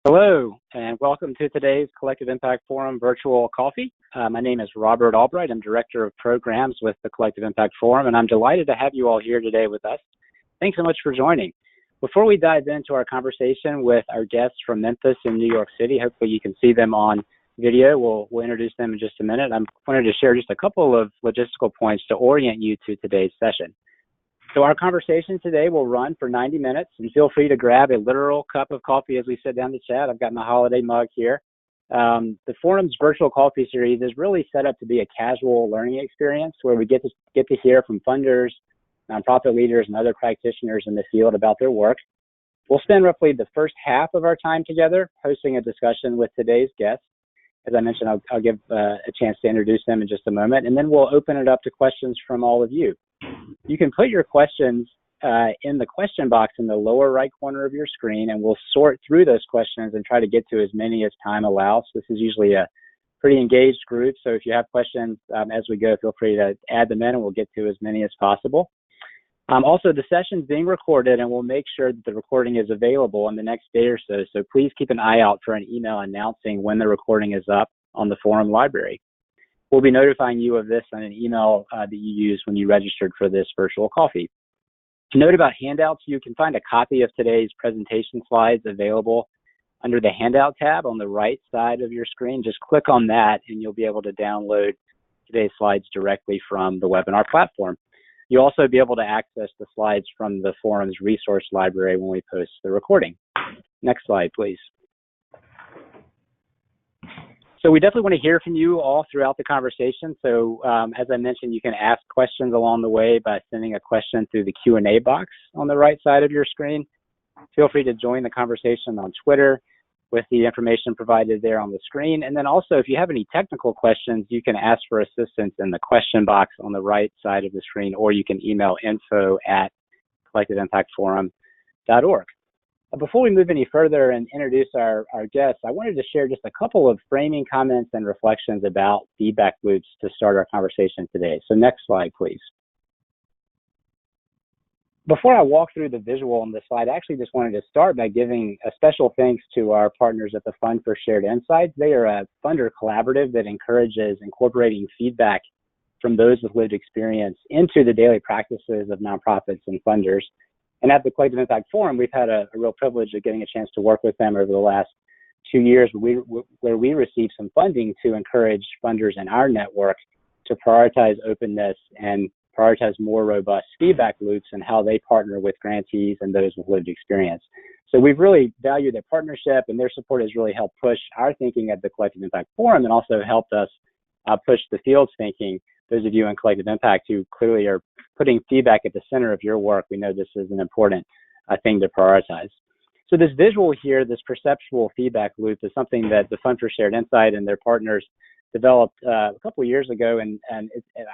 Hello, and welcome to today's Collective Impact Forum virtual coffee. My name is Robert Albright. I'm Director of Programs with the Collective Impact Forum, and I'm delighted to have you all here today with us. Thanks so much for joining. Before we dive into our conversation with our guests from Memphis and New York City, hopefully you can see them on video. We'll introduce them in just a minute. I wanted to share just a couple of logistical points to orient you to today's session. So our conversation today will run for 90 minutes, and feel free to grab a literal cup of coffee as we sit down to chat. I've got my holiday mug here. The forum's virtual coffee series is really set up to be a casual learning experience where we get to hear from funders, nonprofit leaders, and other practitioners in the field about their work. We'll spend roughly the first half of our time together hosting a discussion with today's guests. As I mentioned, I'll give a chance to introduce them in just a moment, and then we'll open it up to questions from all of you. You can put your questions in the question box in the lower right corner of your screen, and we'll sort through those questions and try to get to as many as time allows. This is usually a pretty engaged group, so if you have questions as we go, feel free to add them in, and we'll get to as many as possible. Also, the session's being recorded, and we'll make sure that the recording is available in the next day or so, so please keep an eye out for an email announcing when the recording is up on the forum library. We'll be notifying you of this on an email that you used when you registered for this virtual coffee. Note about handouts, you can find a copy of today's presentation slides available under the Handout tab on the right side of your screen. Just click on that and you'll be able to download today's slides directly from the webinar platform. You'll also be able to access the slides from the forum's resource library when we post the recording. Next slide, please. So we definitely want to hear from you all throughout the conversation. So as I mentioned, you can ask questions along the way by sending a question through the Q&A box on the right side of your screen. Feel free to join the conversation on Twitter with the information provided there on the screen. And then also, if you have any technical questions, you can ask for assistance in the question box on the right side of the screen, or you can email info@collectiveimpactforum.org. Before we move any further and introduce our guests, I wanted to share just a couple of framing comments and reflections about feedback loops to start our conversation today. So next slide, please. Before I walk through the visual on this slide, I actually just wanted to start by giving a special thanks to our partners at the Fund for Shared Insights. They are a funder collaborative that encourages incorporating feedback from those with lived experience into the daily practices of nonprofits and funders. And at the Collective Impact Forum, we've had a real privilege of getting a chance to work with them over the last 2 years where we received some funding to encourage funders in our network to prioritize openness and prioritize more robust feedback loops and how they partner with grantees and those with lived experience. So we've really valued their partnership, and their support has really helped push our thinking at the Collective Impact Forum and also helped us push the field's thinking. Those of you in Collective Impact who clearly are putting feedback at the center of your work, we know this is an important thing to prioritize. So this visual here, this perceptual feedback loop, is something that the Fund for Shared Insight and their partners developed a couple of years ago, and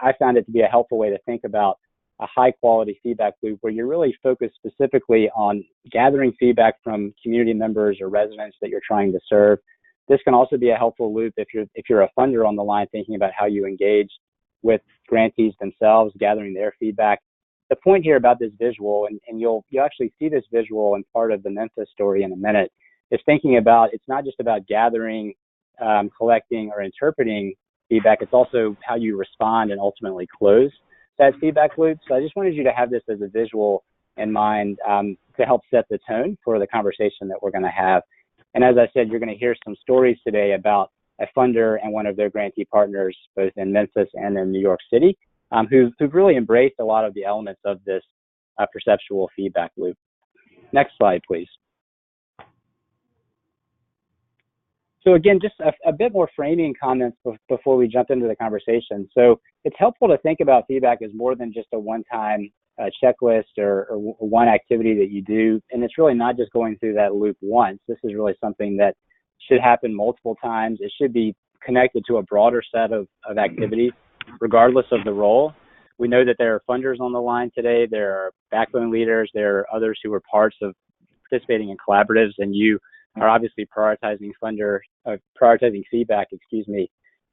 I found it to be a helpful way to think about a high-quality feedback loop where you're really focused specifically on gathering feedback from community members or residents that you're trying to serve. This can also be a helpful loop if you're a funder on the line thinking about how you engage with grantees themselves, gathering their feedback. The point here about this visual, and you'll actually see this visual in part of the Memphis story in a minute, is thinking about it's not just about gathering, collecting, or interpreting feedback, it's also how you respond and ultimately close that feedback loop. So I just wanted you to have this as a visual in mind to help set the tone for the conversation that we're going to have. And as I said, you're going to hear some stories today about a funder and one of their grantee partners, both in Memphis and in New York City, who've really embraced a lot of the elements of this perceptual feedback loop. Next slide, please. So again, just a bit more framing comments before we jump into the conversation. So it's helpful to think about feedback as more than just a one-time checklist or one activity that you do. And it's really not just going through that loop once. This is really something that should happen multiple times. It should be connected to a broader set of activities, regardless of the role. We know that there are funders on the line today. There are backbone leaders. There are others who are parts of participating in collaboratives, and you are obviously prioritizing feedback,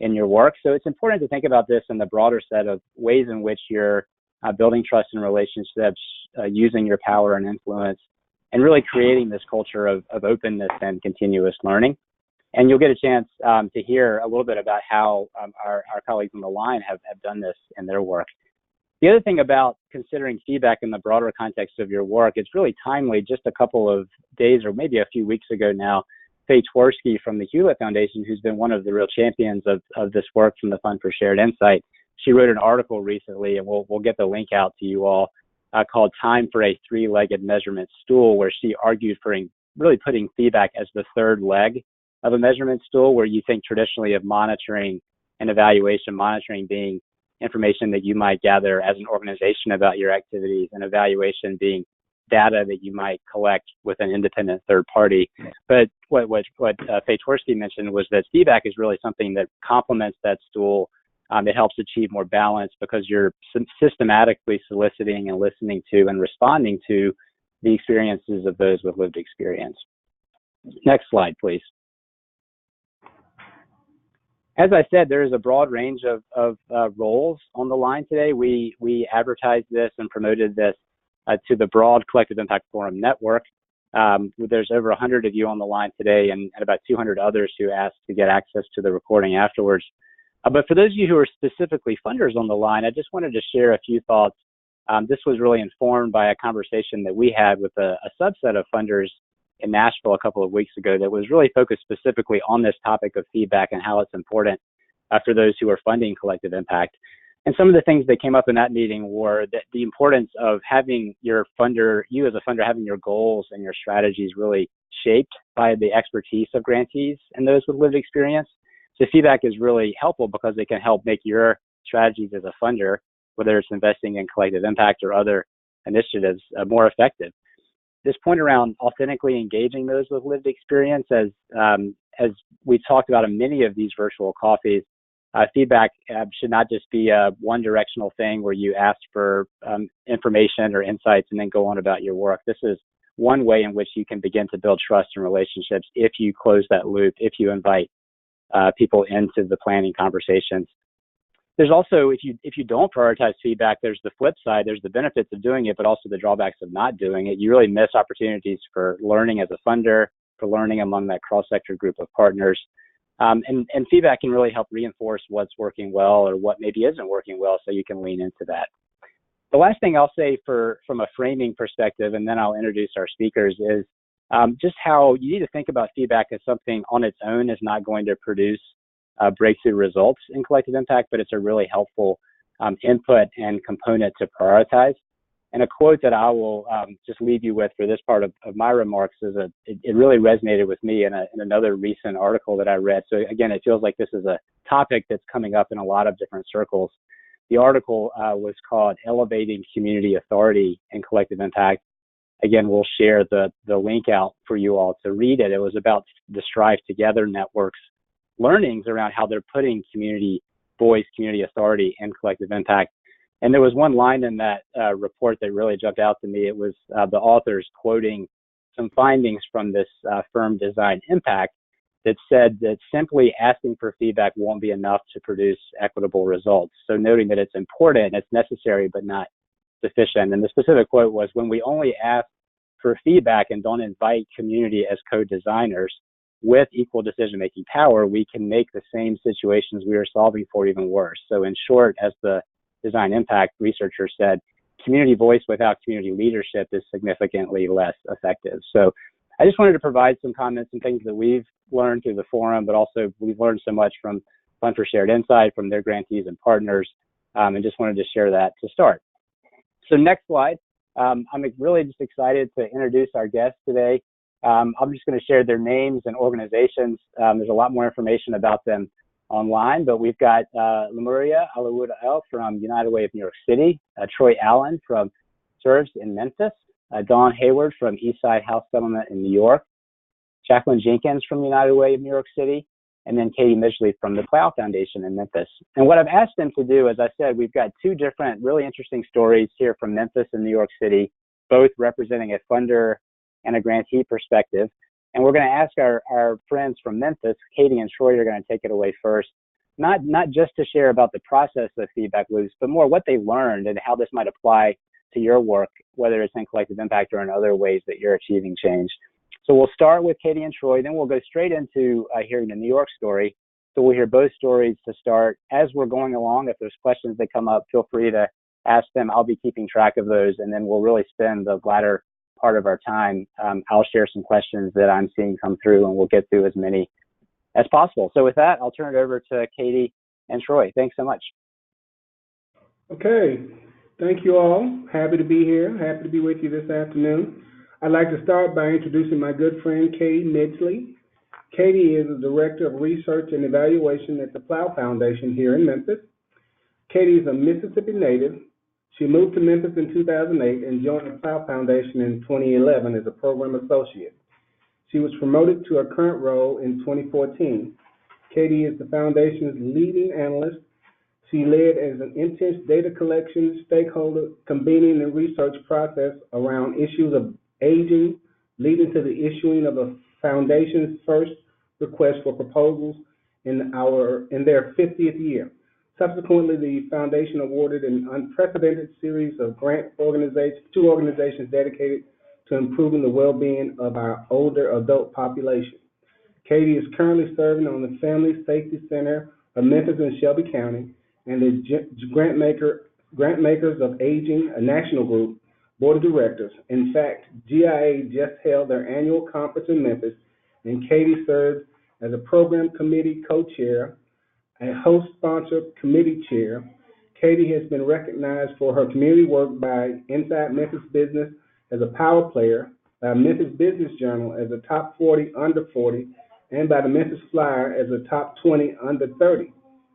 in your work. So it's important to think about this in the broader set of ways in which you're building trust and relationships, using your power and influence and really creating this culture of openness and continuous learning. And you'll get a chance to hear a little bit about how our colleagues on the line have done this in their work. The other thing about considering feedback in the broader context of your work, it's really timely. Just a couple of days or maybe a few weeks ago now, Faye Twersky from the Hewlett Foundation, who's been one of the real champions of this work from the Fund for Shared Insight, she wrote an article recently, and we'll get the link out to you all, called Time for a Three-Legged Measurement Stool, where she argued for really putting feedback as the third leg of a measurement stool, where you think traditionally of monitoring and evaluation, monitoring being information that you might gather as an organization about your activities, and evaluation being data that you might collect with an independent third party. But what Faye Twersky mentioned was that feedback is really something that complements that stool. It helps achieve more balance because you're systematically soliciting and listening to and responding to the experiences of those with lived experience. Next slide, please. As I said, there is a broad range of roles on the line today. We advertised this and promoted this to the broad Collective Impact Forum network. There's over 100 of you on the line today, and about 200 others who asked to get access to the recording afterwards. But for those of you who are specifically funders on the line, I just wanted to share a few thoughts. This was really informed by a conversation that we had with a subset of funders in Nashville a couple of weeks ago that was really focused specifically on this topic of feedback and how it's important for those who are funding collective impact. And some of the things that came up in that meeting were that the importance of having your funder, you as a funder, having your goals and your strategies really shaped by the expertise of grantees and those with lived experience. So feedback is really helpful because it can help make your strategies as a funder, whether it's investing in collective impact or other initiatives, more effective. This point around authentically engaging those with lived experience, as we talked about in many of these virtual coffees, feedback should not just be a one-directional thing where you ask for information or insights and then go on about your work. This is one way in which you can begin to build trust and relationships if you close that loop, if you invite people into the planning conversations. There's also, if you don't prioritize feedback, there's the flip side. There's the benefits of doing it, but also the drawbacks of not doing it. You really miss opportunities for learning as a funder, for learning among that cross-sector group of partners. And feedback can really help reinforce what's working well or what maybe isn't working well, so you can lean into that. The last thing I'll say from a framing perspective, and then I'll introduce our speakers, is just how you need to think about feedback as something on its own is not going to produce breakthrough results in collective impact, but it's a really helpful input and component to prioritize. And a quote that I will just leave you with for this part of my remarks is it really resonated with me in another recent article that I read. So again, it feels like this is a topic that's coming up in a lot of different circles. The article was called Elevating Community Authority in Collective Impact. Again, we'll share the link out for you all to read it. It was about the Strive Together Network's learnings around how they're putting community voice, community authority, and collective impact. And there was one line in that report that really jumped out to me. It was the authors quoting some findings from this firm Design Impact that said that simply asking for feedback won't be enough to produce equitable results. So noting that it's important, it's necessary, but not sufficient. And the specific quote was, when we only ask for feedback and don't invite community as co-designers with equal decision-making power, we can make the same situations we are solving for even worse. So in short, as the Design Impact researcher said, community voice without community leadership is significantly less effective. So I just wanted to provide some comments and things that we've learned through the forum, but also we've learned so much from Fund for Shared Insight, from their grantees and partners, and just wanted to share that to start. So next slide. I'm really just excited to introduce our guests today. I'm just going to share their names and organizations. There's a lot more information about them online, but we've got Lemuria, Alawode-El from United Way of New York City, Troy Allen from Serves in Memphis, Dawn Hayward from Eastside House Settlement in New York, Jacqueline Jenkins from United Way of New York City, and then Katie Midgley from the PLOUGH Foundation in Memphis. And what I've asked them to do, as I said, we've got two different really interesting stories here from Memphis and New York City, both representing a funder and a grantee perspective. And we're going to ask our friends from Memphis, Katie and Troy are going to take it away first, not just to share about the process of feedback loops, but more what they learned and how this might apply to your work, whether it's in collective impact or in other ways that you're achieving change. So we'll start with Katie and Troy, then we'll go straight into hearing the New York story. So we'll hear both stories to start. As we're going along, if there's questions that come up, feel free to ask them. I'll be keeping track of those, and then we'll really spend the latter part of our time. I'll share some questions that I'm seeing come through, and we'll get through as many as possible. So with that, I'll turn it over to Katie and Troy. Thanks so much. Okay, thank you all. Happy to be here. Happy to be with you this afternoon. I'd like to start by introducing my good friend, Katie Midgley. Katie is the Director of Research and Evaluation at the PLOUGH Foundation here in Memphis. Katie is a Mississippi native. She moved to Memphis in 2008 and joined the PLOUGH Foundation in 2011 as a program associate. She was promoted to her current role in 2014. Katie is the foundation's leading analyst. She led as an intense data collection, stakeholder convening, and research process around issues of aging, leading to the issuing of a foundation's first request for proposals in their 50th year. Subsequently, the foundation awarded an unprecedented series of grant to organizations dedicated to improving the well-being of our older adult population. Katie is currently serving on the Family Safety Center of Memphis and Shelby County and the Grant Makers of Aging, a national group, board of directors. In fact, GIA just held their annual conference in Memphis, and Katie serves as a program committee co-chair, a host sponsor committee chair. Katie has been recognized for her community work by Inside Memphis Business as a power player, by Memphis Business Journal as a top 40 under 40, and by the Memphis Flyer as a top 20 under 30.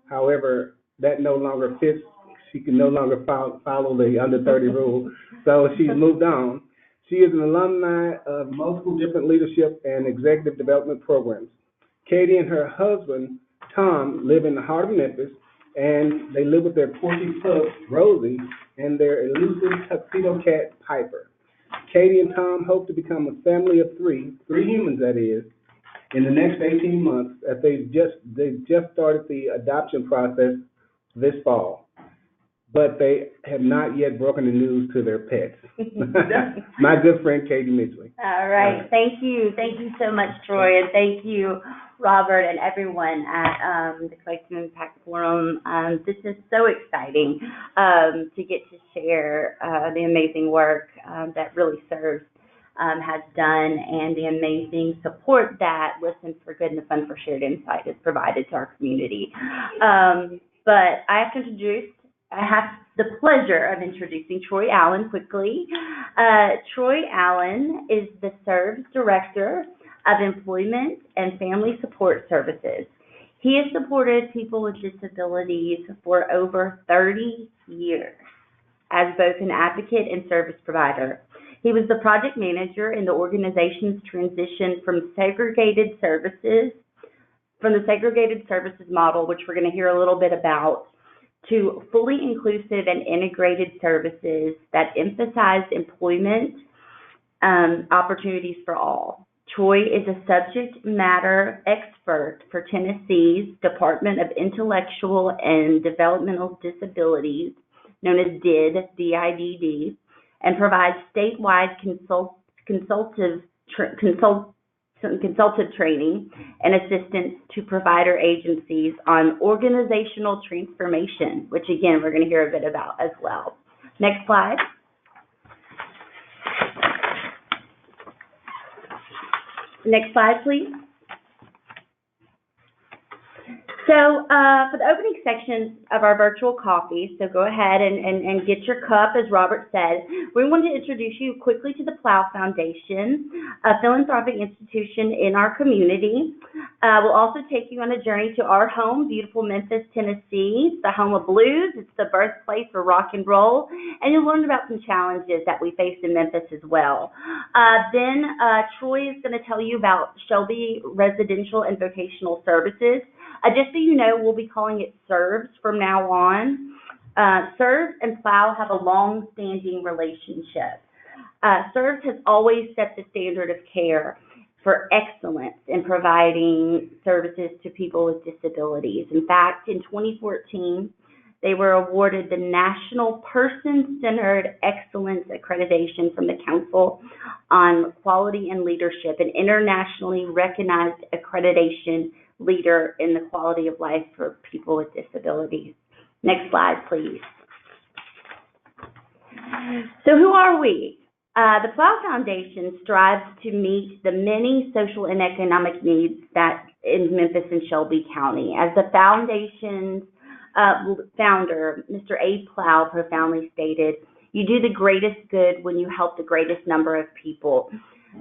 However, that no longer fits. She can no longer follow the under 30 rule, so she's moved on. She is an alumni of multiple different leadership and executive development programs. Katie and her husband, Tom, live in the heart of Memphis, and they live with their porky pup, Rosie, and their elusive tuxedo cat, Piper. Katie and Tom hope to become a family of three humans that is, in the next 18 months, as they've just started the adoption process this fall. But they have not yet broken the news to their pets. My good friend, Katie Midgley. All right. Thank you. Thank you so much, Troy, and thank you, Robert, and everyone at the Collective Impact Forum. This is so exciting to get to share the amazing work that Really Serves has done, and the amazing support that Listen for Good and the Fund for Shared Insight has provided to our community. But I have the pleasure of introducing Troy Allen quickly. Troy Allen is the SERVS Director of Employment and Family Support Services. He has supported people with disabilities for over 30 years as both an advocate and service provider. He was the project manager in the organization's transition from the segregated services model, which we're going to hear a little bit about, to fully inclusive and integrated services that emphasized employment opportunities for all. Troy is a subject matter expert for Tennessee's Department of Intellectual and Developmental Disabilities, known as DIDD, and provides statewide consultative training and assistance to provider agencies on organizational transformation, which again, we're going to hear a bit about as well. Next slide. Next slide, please. So for the opening section of our virtual coffee, so go ahead and get your cup, as Robert said. We wanted to introduce you quickly to the PLOUGH Foundation, a philanthropic institution in our community. We'll also take you on a journey to our home, beautiful Memphis, Tennessee. It's the home of blues. It's the birthplace for rock and roll. And you'll learn about some challenges that we face in Memphis as well. Then Troy is going to tell you about Shelby Residential and Vocational Services. Just so you know, we'll be calling it SERVS from now on. SERVS and PLOUGH have a long-standing relationship. SERVS has always set the standard of care for excellence in providing services to people with disabilities. In fact, in 2014, They were awarded the National Person-Centered Excellence Accreditation from the Council on Quality and Leadership, an internationally recognized accreditation leader in the quality of life for people with disabilities. Next slide, please. So who are we? The PLOUGH Foundation strives to meet the many social and economic needs that in Memphis and Shelby County. As the foundation's founder, Mr. A. PLOUGH, profoundly stated, "You do the greatest good when you help the greatest number of people."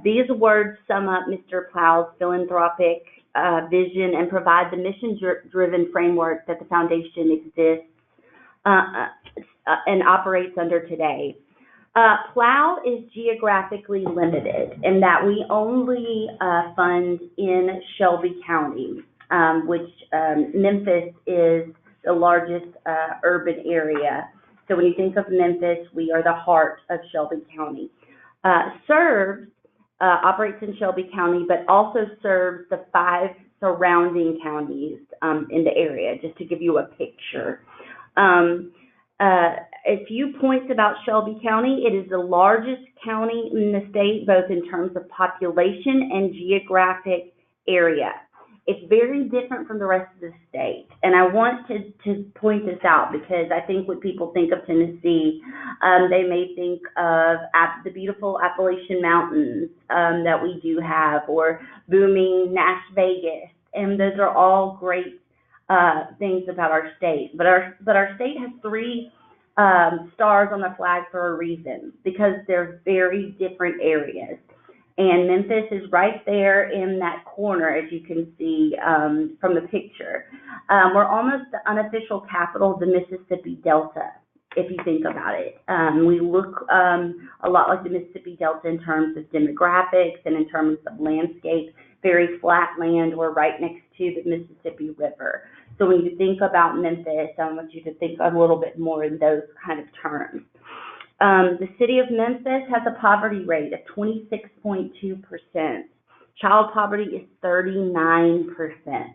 These words sum up Mr. PLOUGH's philanthropic vision and provide the mission-driven framework that the foundation exists and operates under today. PLOUGH is geographically limited in that we only fund in Shelby County, which Memphis is the largest urban area. So when you think of Memphis, we are the heart of Shelby County. Operates in Shelby County, but also serves the 5 surrounding counties in the area, just to give you a picture. A few points about Shelby County. It is the largest county in the state, both in terms of population and geographic area. It's very different from the rest of the state. And I want to point this out because I think when people think of Tennessee, they may think of the beautiful Appalachian Mountains that we do have, or booming Las Vegas. And those are all great things about our state. But our state has 3 stars on the flag for a reason, because they're very different areas. And Memphis is right there in that corner, as you can see from the picture. We're almost the unofficial capital of the Mississippi Delta, if you think about it. We look a lot like the Mississippi Delta in terms of demographics and in terms of landscape. Very flat land. We're right next to the Mississippi River. So when you think about Memphis, I want you to think a little bit more in those kind of terms. The city of Memphis has a poverty rate of 26.2%. Child poverty is 39%.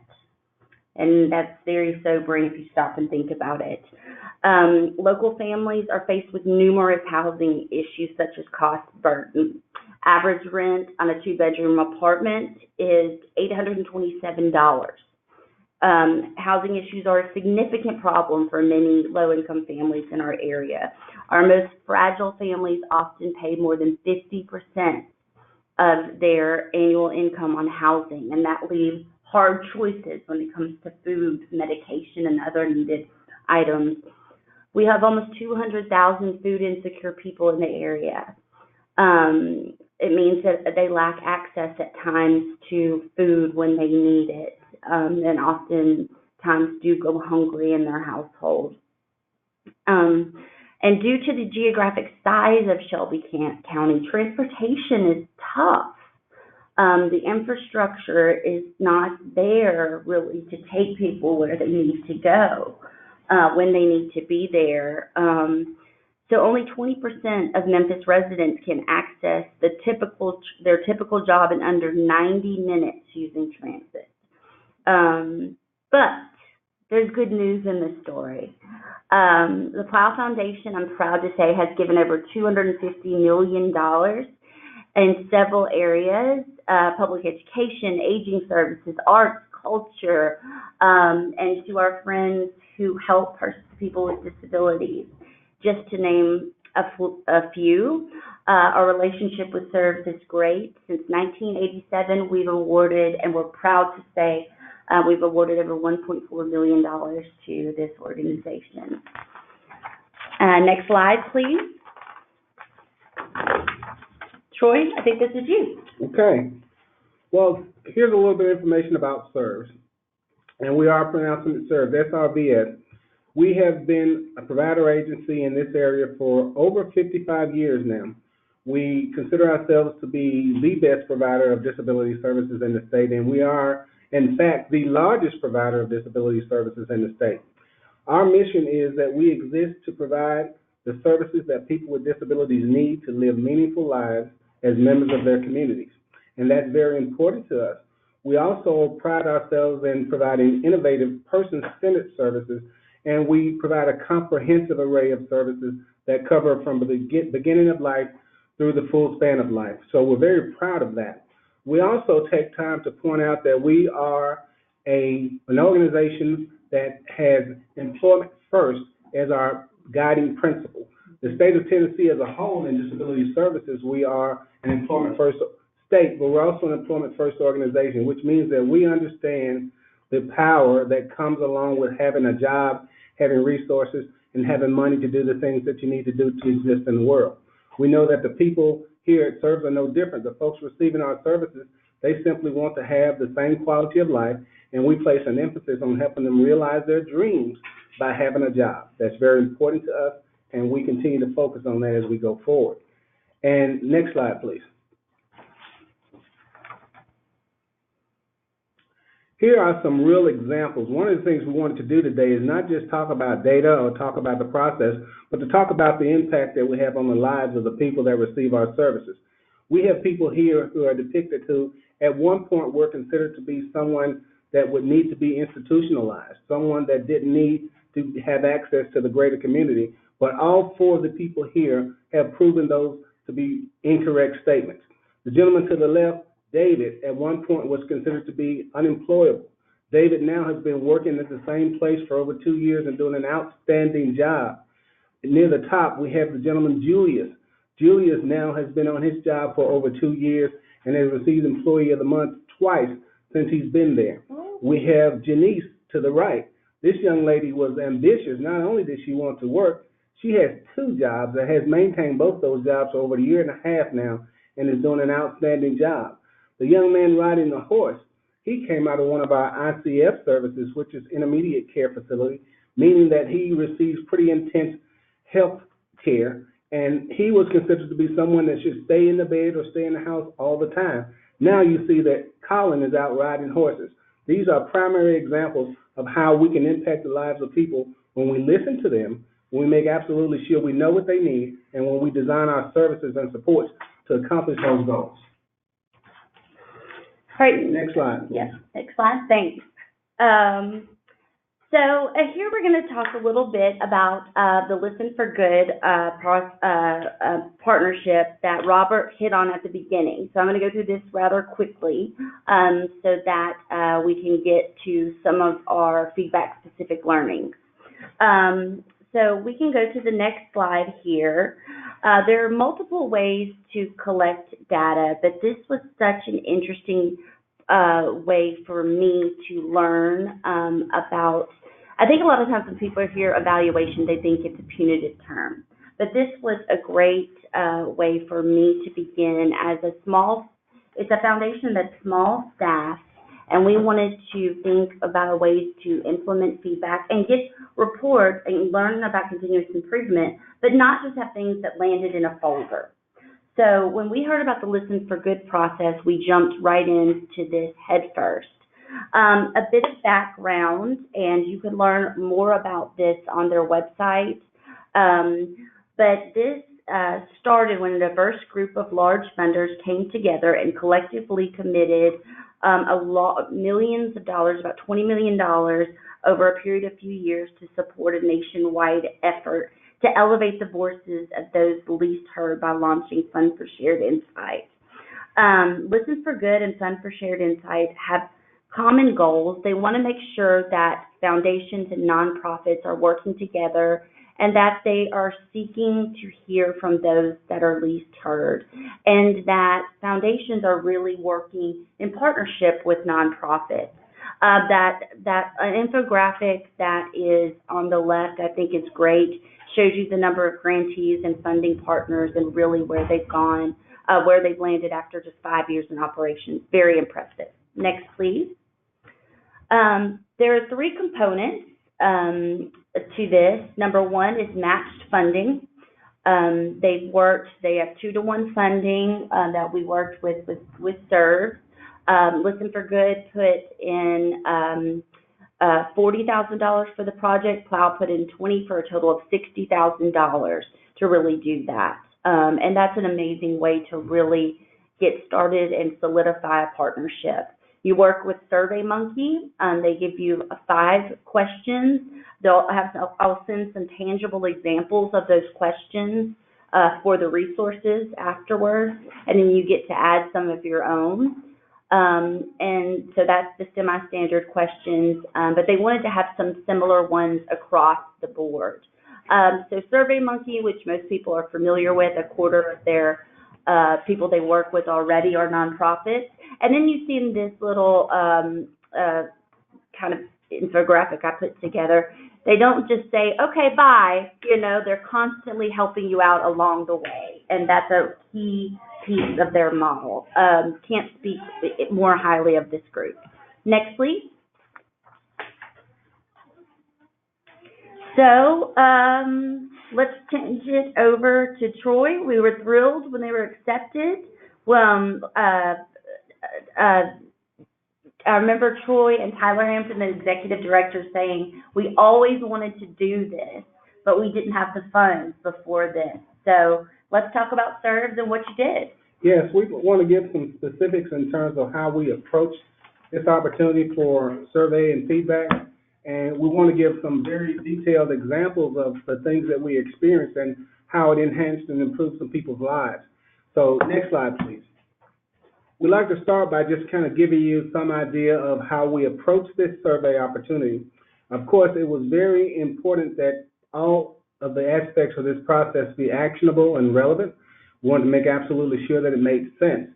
And that's very sobering if you stop and think about it. Local families are faced with numerous housing issues such as cost burden. Average rent on a 2-bedroom apartment is $827. Housing issues are a significant problem for many low-income families in our area. Our most fragile families often pay more than 50% of their annual income on housing, and that leaves hard choices when it comes to food, medication, and other needed items. We have almost 200,000 food insecure people in the area. It means that they lack access at times to food when they need it, and oftentimes do go hungry in their household. And due to the geographic size of Shelby County, transportation is tough. The infrastructure is not there really to take people where they need to go when they need to be there. So only 20% of Memphis residents can access their typical job in under 90 minutes using transit. But there's good news in this story. The PLOUGH Foundation, I'm proud to say, has given over $250 million in several areas: public education, aging services, arts, culture, and to our friends who help people with disabilities. Just to name a few, our relationship with SERVES is great. Since 1987, we've awarded, and we're proud to say, we've awarded over $1.4 million to this organization. Next slide, please. Troy, I think this is you. Okay. Well, here's a little bit of information about SERVES. And we are pronouncing it SERVES, S-R-V-S. We have been a provider agency in this area for over 55 years now. We consider ourselves to be the best provider of disability services in the state, and we are, in fact, the largest provider of disability services in the state. Our mission is that we exist to provide the services that people with disabilities need to live meaningful lives as members of their communities, and that's very important to us. We also pride ourselves in providing innovative, person-centered services and we provide a comprehensive array of services that cover from the beginning of life through the full span of life. So we're very proud of that. We also take time to point out that we are an organization that has employment first as our guiding principle. The state of Tennessee as a whole in disability services, we are an employment first state, but we're also an employment first organization, which means that we understand the power that comes along with having a job, having resources, and having money to do the things that you need to do to exist in the world. We know that the people here at SERVES are no different. The folks receiving our services, they simply want to have the same quality of life, and we place an emphasis on helping them realize their dreams by having a job. That's very important to us, and we continue to focus on that as we go forward. And next slide, please. Here are some real examples. One of the things we wanted to do today is not just talk about data or talk about the process, but to talk about the impact that we have on the lives of the people that receive our services. We have people here who are depicted who at one point were considered to be someone that would need to be institutionalized, someone that didn't need to have access to the greater community, but all four of the people here have proven those to be incorrect statements. The gentleman to the left, David, at one point was considered to be unemployable. David now has been working at the same place for over 2 years and doing an outstanding job. And near the top, we have the gentleman, Julius. Julius now has been on his job for over 2 years and has received Employee of the Month twice since he's been there. We have Janice to the right. This young lady was ambitious. Not only did she want to work, she has 2 jobs and has maintained both those jobs for over a year and a half now and is doing an outstanding job. The young man riding the horse, he came out of one of our ICF services, which is intermediate care facility, meaning that he receives pretty intense health care, and he was considered to be someone that should stay in the bed or stay in the house all the time. Now you see that Colin is out riding horses. These are primary examples of how we can impact the lives of people when we listen to them, when we make absolutely sure we know what they need, and when we design our services and supports to accomplish those goals. All right. Next slide. Yes, next slide. Thanks. Here we're going to talk a little bit about the Listen for Good partnership that Robert hit on at the beginning. So I'm going to go through this rather quickly so that we can get to some of our feedback-specific learnings. So we can go to the next slide here. There are multiple ways to collect data, but this was such an interesting way for me to learn about. I think a lot of times when people hear evaluation, they think it's a punitive term. But this was a great way for me to begin as it's a foundation that's small staff, and we wanted to think about ways to implement feedback and get reports and learn about continuous improvement, but not just have things that landed in a folder. So when we heard about the Listen for Good process, we jumped right into this head first. A bit of background, and you can learn more about this on their website, but this started when a diverse group of large funders came together and collectively committed millions of dollars, about $20 million over a period of few years to support a nationwide effort to elevate the voices of those least heard by launching Fund for Shared Insight. Listen for Good and Fund for Shared Insight have common goals. They want to make sure that foundations and nonprofits are working together and that they are seeking to hear from those that are least heard, and that foundations are really working in partnership with nonprofits. That infographic that is on the left, I think is great, shows you the number of grantees and funding partners and really where they've gone, where they've landed after just 5 years in operation. Very impressive. Next, please. There are 3 components to this. Number 1 is matched funding. They have 2-to-1 funding that we worked with SERVES. Listen for Good put in $40,000 for the project. PLOUGH put in $20,000 for a total of $60,000 to really do that. And that's an amazing way to really get started and solidify a partnership. You work with SurveyMonkey. They give you 5 questions. I'll send some tangible examples of those questions for the resources afterwards, and then you get to add some of your own. And so that's the semi-standard questions, but they wanted to have some similar ones across the board. So SurveyMonkey, which most people are familiar with, 1/4 of their people they work with already are nonprofits. And then you see in this little kind of infographic I put together, they don't just say, okay, bye, they're constantly helping you out along the way. And that's a key piece of their model. Can't speak more highly of this group. Next, please. So let's change it over to Troy. We were thrilled when they were accepted. Well, I remember Troy and Tyler Hampton, the executive director, saying, we always wanted to do this, but we didn't have the funds before this. So let's talk about SERVs and what you did. Yes, we want to give some specifics in terms of how we approach this opportunity for survey and feedback. And we want to give some very detailed examples of the things that we experienced and how it enhanced and improved some people's lives. So next slide, please. We'd like to start by just kind of giving you some idea of how we approach this survey opportunity. Of course, it was very important that all of the aspects of this process be actionable and relevant. We wanted to make absolutely sure that it made sense.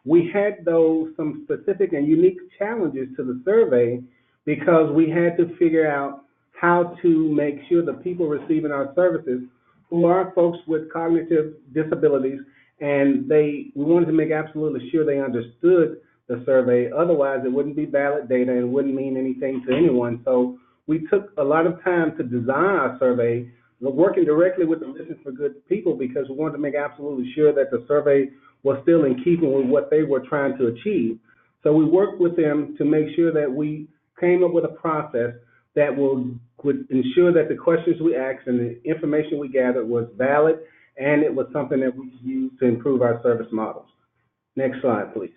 We had, though, some specific and unique challenges to the survey because we had to figure out how to make sure the people receiving our services, who are folks with cognitive disabilities, and we wanted to make absolutely sure they understood the survey. Otherwise, it wouldn't be valid data and wouldn't mean anything to anyone. So we took a lot of time to design our survey, working directly with the Listen for Good people, because we wanted to make absolutely sure that the survey was still in keeping with what they were trying to achieve. So we worked with them to make sure that we came up with a process that would ensure that the questions we asked and the information we gathered was valid, and it was something that we could use to improve our service models. Next slide, please.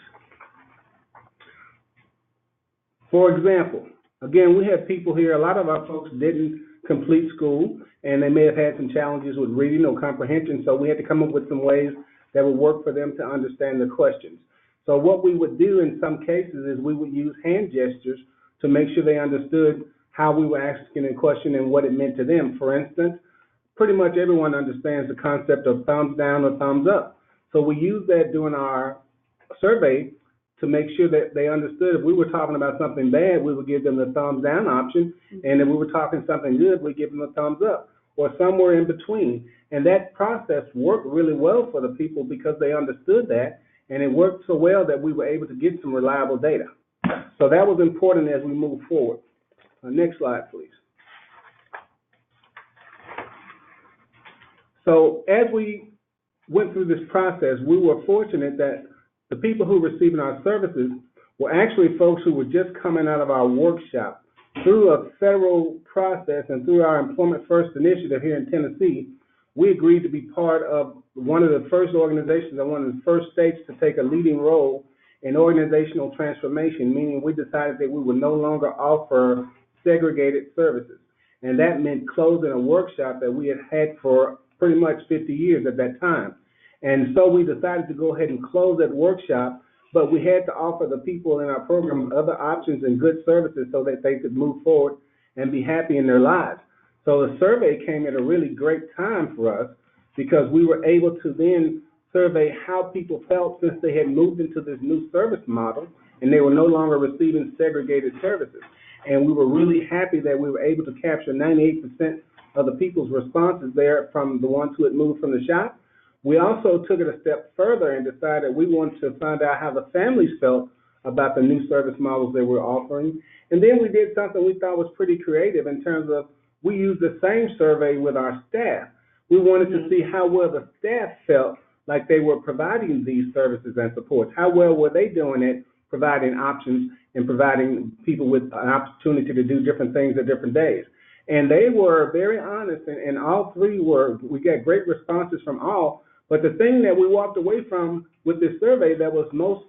For example, again, we have people here, a lot of our folks didn't complete school, and they may have had some challenges with reading or comprehension, so we had to come up with some ways that would work for them to understand the questions. So what we would do in some cases is we would use hand gestures to make sure they understood how we were asking a question and what it meant to them. For instance, pretty much everyone understands the concept of thumbs down or thumbs up. So we use that during our survey to make sure that they understood if we were talking about something bad, we would give them the thumbs down option, and if we were talking something good, we'd give them a thumbs up, or somewhere in between. And that process worked really well for the people because they understood that, and it worked so well that we were able to get some reliable data. So that was important as we move forward. Next slide, please. So as we went through this process, we were fortunate that the people who were receiving our services were actually folks who were just coming out of our workshop. Through a federal process and through our Employment First initiative here in Tennessee, we agreed to be part of one of the first organizations and one of the first states to take a leading role in organizational transformation, meaning we decided that we would no longer offer segregated services. And that meant closing a workshop that we had had for pretty much 50 years at that time. And so we decided to go ahead and close that workshop, but we had to offer the people in our program other options and good services so that they could move forward and be happy in their lives. So the survey came at a really great time for us because we were able to then survey how people felt since they had moved into this new service model and they were no longer receiving segregated services. And we were really happy that we were able to capture 98% of the people's responses there from the ones who had moved from the shop. We also took it a step further and decided we wanted to find out how the families felt about the new service models that we're offering. And then we did something we thought was pretty creative in terms of we used the same survey with our staff. We wanted to see how well the staff felt like they were providing these services and supports. How well were they doing it, providing options and providing people with an opportunity to do different things at different days. And they were very honest, and all three we got great responses from all. But the thing that we walked away from with this survey that was most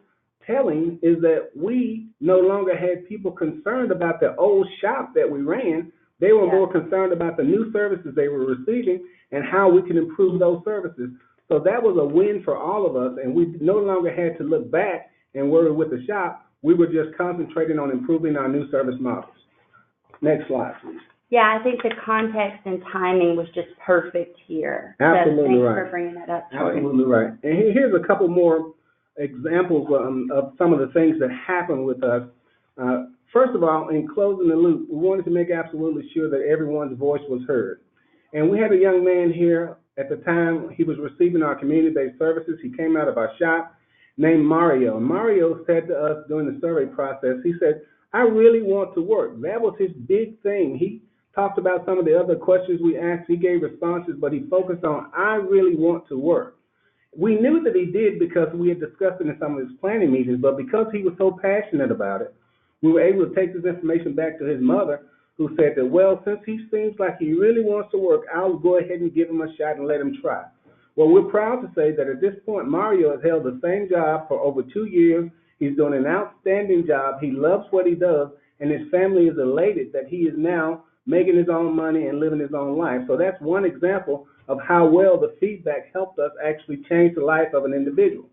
telling is that we no longer had people concerned about the old shop that we ran. They were more concerned about the new services they were receiving and how we can improve those services. So that was a win for all of us, and we no longer had to look back and worry with the shop. We were just concentrating on improving our new service models. Next slide, please. Yeah, I think the context and timing was just perfect here. Absolutely so thanks right. for bringing that up, Troy. Absolutely right. And here's a couple more examples of some of the things that happened with us. First of all, in closing the loop, we wanted to make absolutely sure that everyone's voice was heard. And we had a young man here at the time. He was receiving our community-based services. He came out of our shop named Mario. And Mario said to us during the survey process, he said, I really want to work. That was his big thing. He talked about some of the other questions we asked. He gave responses, but he focused on, I really want to work. We knew that he did because we had discussed it in some of his planning meetings, but because he was so passionate about it, we were able to take this information back to his mother, who said that, well, since he seems like he really wants to work, I'll go ahead and give him a shot and let him try. Well, we're proud to say that at this point, Mario has held the same job for over 2 years. He's doing an outstanding job. He loves what he does, and his family is elated that he is now making his own money and living his own life. So that's one example of how well the feedback helped us actually change the life of an individual.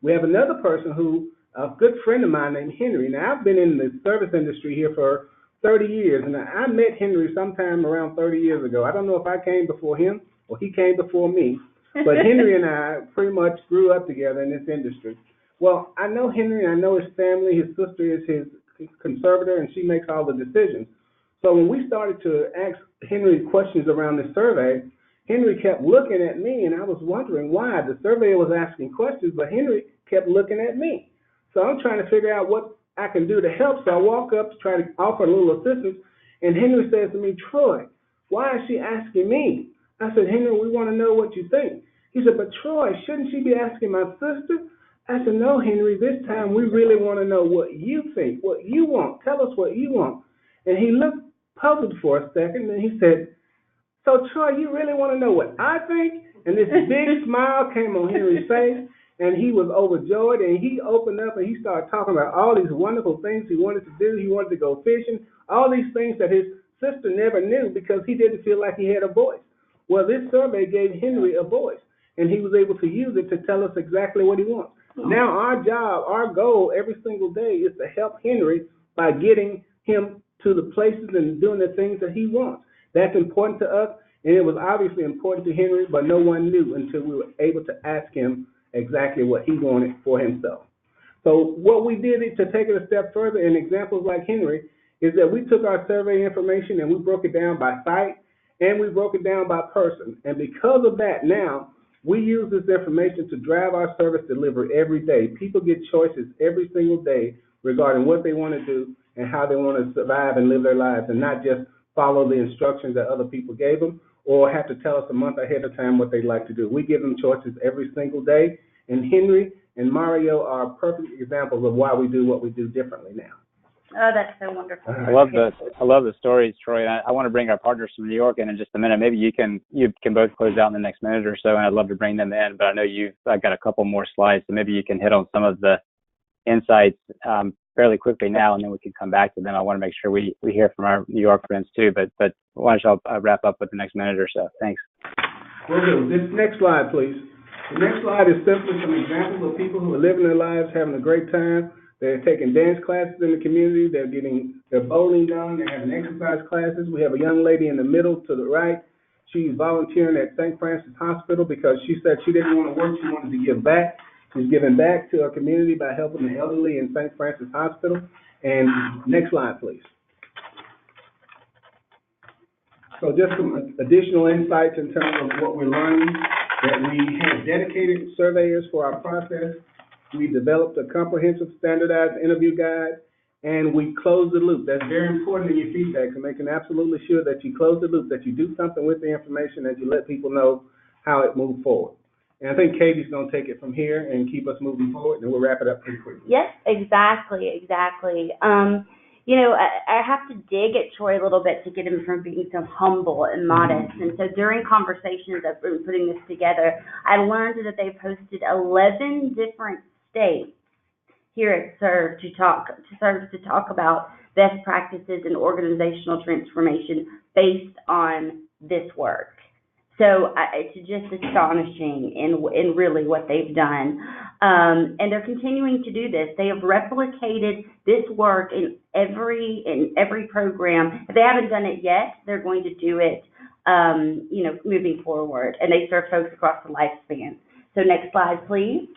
We have another person who, a good friend of mine named Henry. Now, I've been in the service industry here for 30 years, and I met Henry sometime around 30 years ago. I don't know if I came before him or he came before me, but Henry and I pretty much grew up together in this industry. Well, I know Henry, I know his family. His sister is his conservator, and she makes all the decisions. So when we started to ask Henry questions around the survey, Henry kept looking at me, and I was wondering why. The surveyor was asking questions, but Henry kept looking at me. So I'm trying to figure out what I can do to help. So I walk up to try to offer a little assistance, and Henry says to me, Troy, why is she asking me? I said, Henry, we want to know what you think. He said, but Troy, shouldn't she be asking my sister? I said, no, Henry, this time we really want to know what you think, what you want. Tell us what you want. And he looked puzzled for a second, and he said, so, Troy, you really want to know what I think? And this big smile came on Henry's face, and he was overjoyed, and he opened up, and he started talking about all these wonderful things he wanted to do. He wanted to go fishing, all these things that his sister never knew because he didn't feel like he had a voice. Well, this survey gave Henry a voice, and he was able to use it to tell us exactly what he wants. Now, our job, our goal every single day is to help Henry by getting him to the places and doing the things that he wants. That's important to us, and it was obviously important to Henry, but no one knew until we were able to ask him exactly what he wanted for himself. So what we did to take it a step further in examples like Henry is that we took our survey information and we broke it down by site and we broke it down by person. And because of that, now we use this information to drive our service delivery every day. People get choices every single day regarding what they want to do and how they want to survive and live their lives, and not just follow the instructions that other people gave them or have to tell us a month ahead of time what they'd like to do. We give them choices every single day, and Henry and Mario are perfect examples of why we do what we do differently now. Oh, that's so wonderful. I love the stories, Troy. I want to bring our partners from New York in just a minute. Maybe you can both close out in the next minute or so, and I'd love to bring them in. But I know I've got a couple more slides, so maybe you can hit on some of the insights fairly quickly now, and then we can come back to them. I want to make sure we hear from our New York friends too. But why don't y'all wrap up with the next minute or so? Thanks. Will do. This next slide, please. The next slide is simply some examples of people who are living their lives, having a great time. They're taking dance classes in the community. They're getting their bowling done. They're having exercise classes. We have a young lady in the middle to the right. She's volunteering at St. Francis Hospital because she said she didn't want to work. She wanted to give back. She's giving back to our community by helping the elderly in St. Francis Hospital. And next slide, please. So just some additional insights in terms of what we're learning, that we have dedicated surveyors for our process. We developed a comprehensive standardized interview guide, and we close the loop. That's very important in your feedback, so making absolutely sure that you close the loop, that you do something with the information, that you let people know how it moves forward. And I think Katie's going to take it from here and keep us moving forward, and we'll wrap it up pretty quickly. Yes, exactly. I have to dig at Troy a little bit to get him from being so humble and modest. And so during conversations of putting this together, I learned that they posted 11 different states here at SERVE to talk about best practices in organizational transformation based on this work. So it's just astonishing in really what they've done. And they're continuing to do this. They have replicated this work in every program. If they haven't done it yet, they're going to do it, moving forward. And they serve folks across the lifespan. So next slide, please.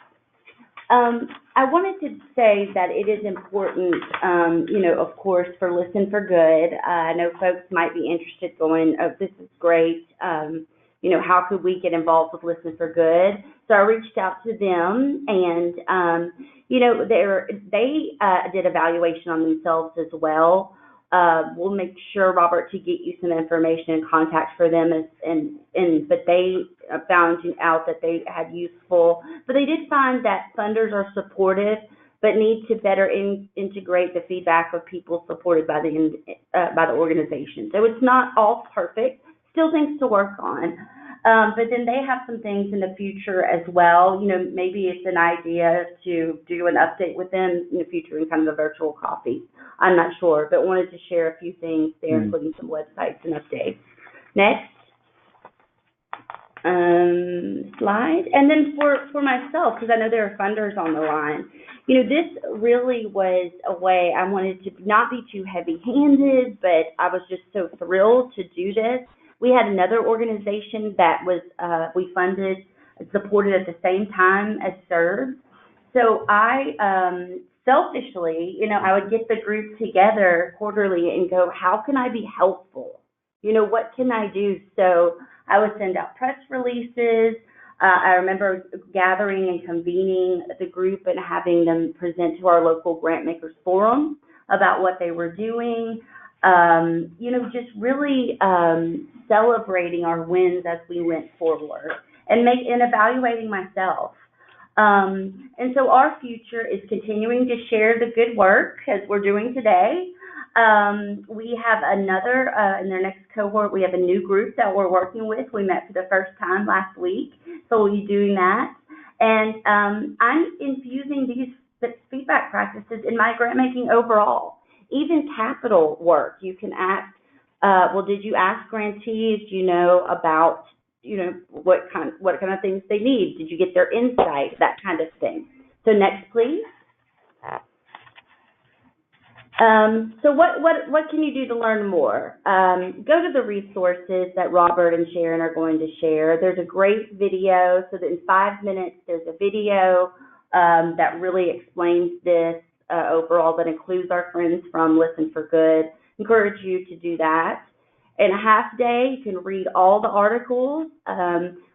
I wanted to say that it is important, of course, for Listen for Good. I know folks might be interested going, oh, this is great. How could we get involved with Listen for Good? So I reached out to them, and, they did evaluation on themselves as well. We'll make sure, Robert, to get you some information and contact for them, but they found out that they had but they did find that funders are supportive, but need to better integrate the feedback of people supported by the organization. So it's not all perfect, still things to work on. But then they have some things in the future as well. Maybe it's an idea to do an update with them in the future in kind of a virtual coffee. I'm not sure, but wanted to share a few things there, including some websites and updates. Next. Slide. And then for myself, because I know there are funders on the line, this really was a way I wanted to not be too heavy-handed, but I was just so thrilled to do this. We had another organization that was we funded and supported at the same time as SERVE. So I selfishly, I would get the group together quarterly and go, how can I be helpful? What can I do? So I would send out press releases. I remember gathering and convening the group and having them present to our local grant makers forum about what they were doing. Just really celebrating our wins as we went forward and evaluating myself. And so our future is continuing to share the good work as we're doing today. We have another, in their next cohort, we have a new group that we're working with. We met for the first time last week, so we'll be doing that. And I'm infusing these feedback practices in my grant making overall. Even capital work, you can ask, did you ask grantees, about, what kind of things they need? Did you get their insight? That kind of thing. So next, please. So what can you do to learn more? Go to the resources that Robert and Sharon are going to share. There's a great video, so that in 5 minutes there's a video that really explains this overall, that includes our friends from Listen for Good. Encourage you to do that. In a half day, you can read all the articles.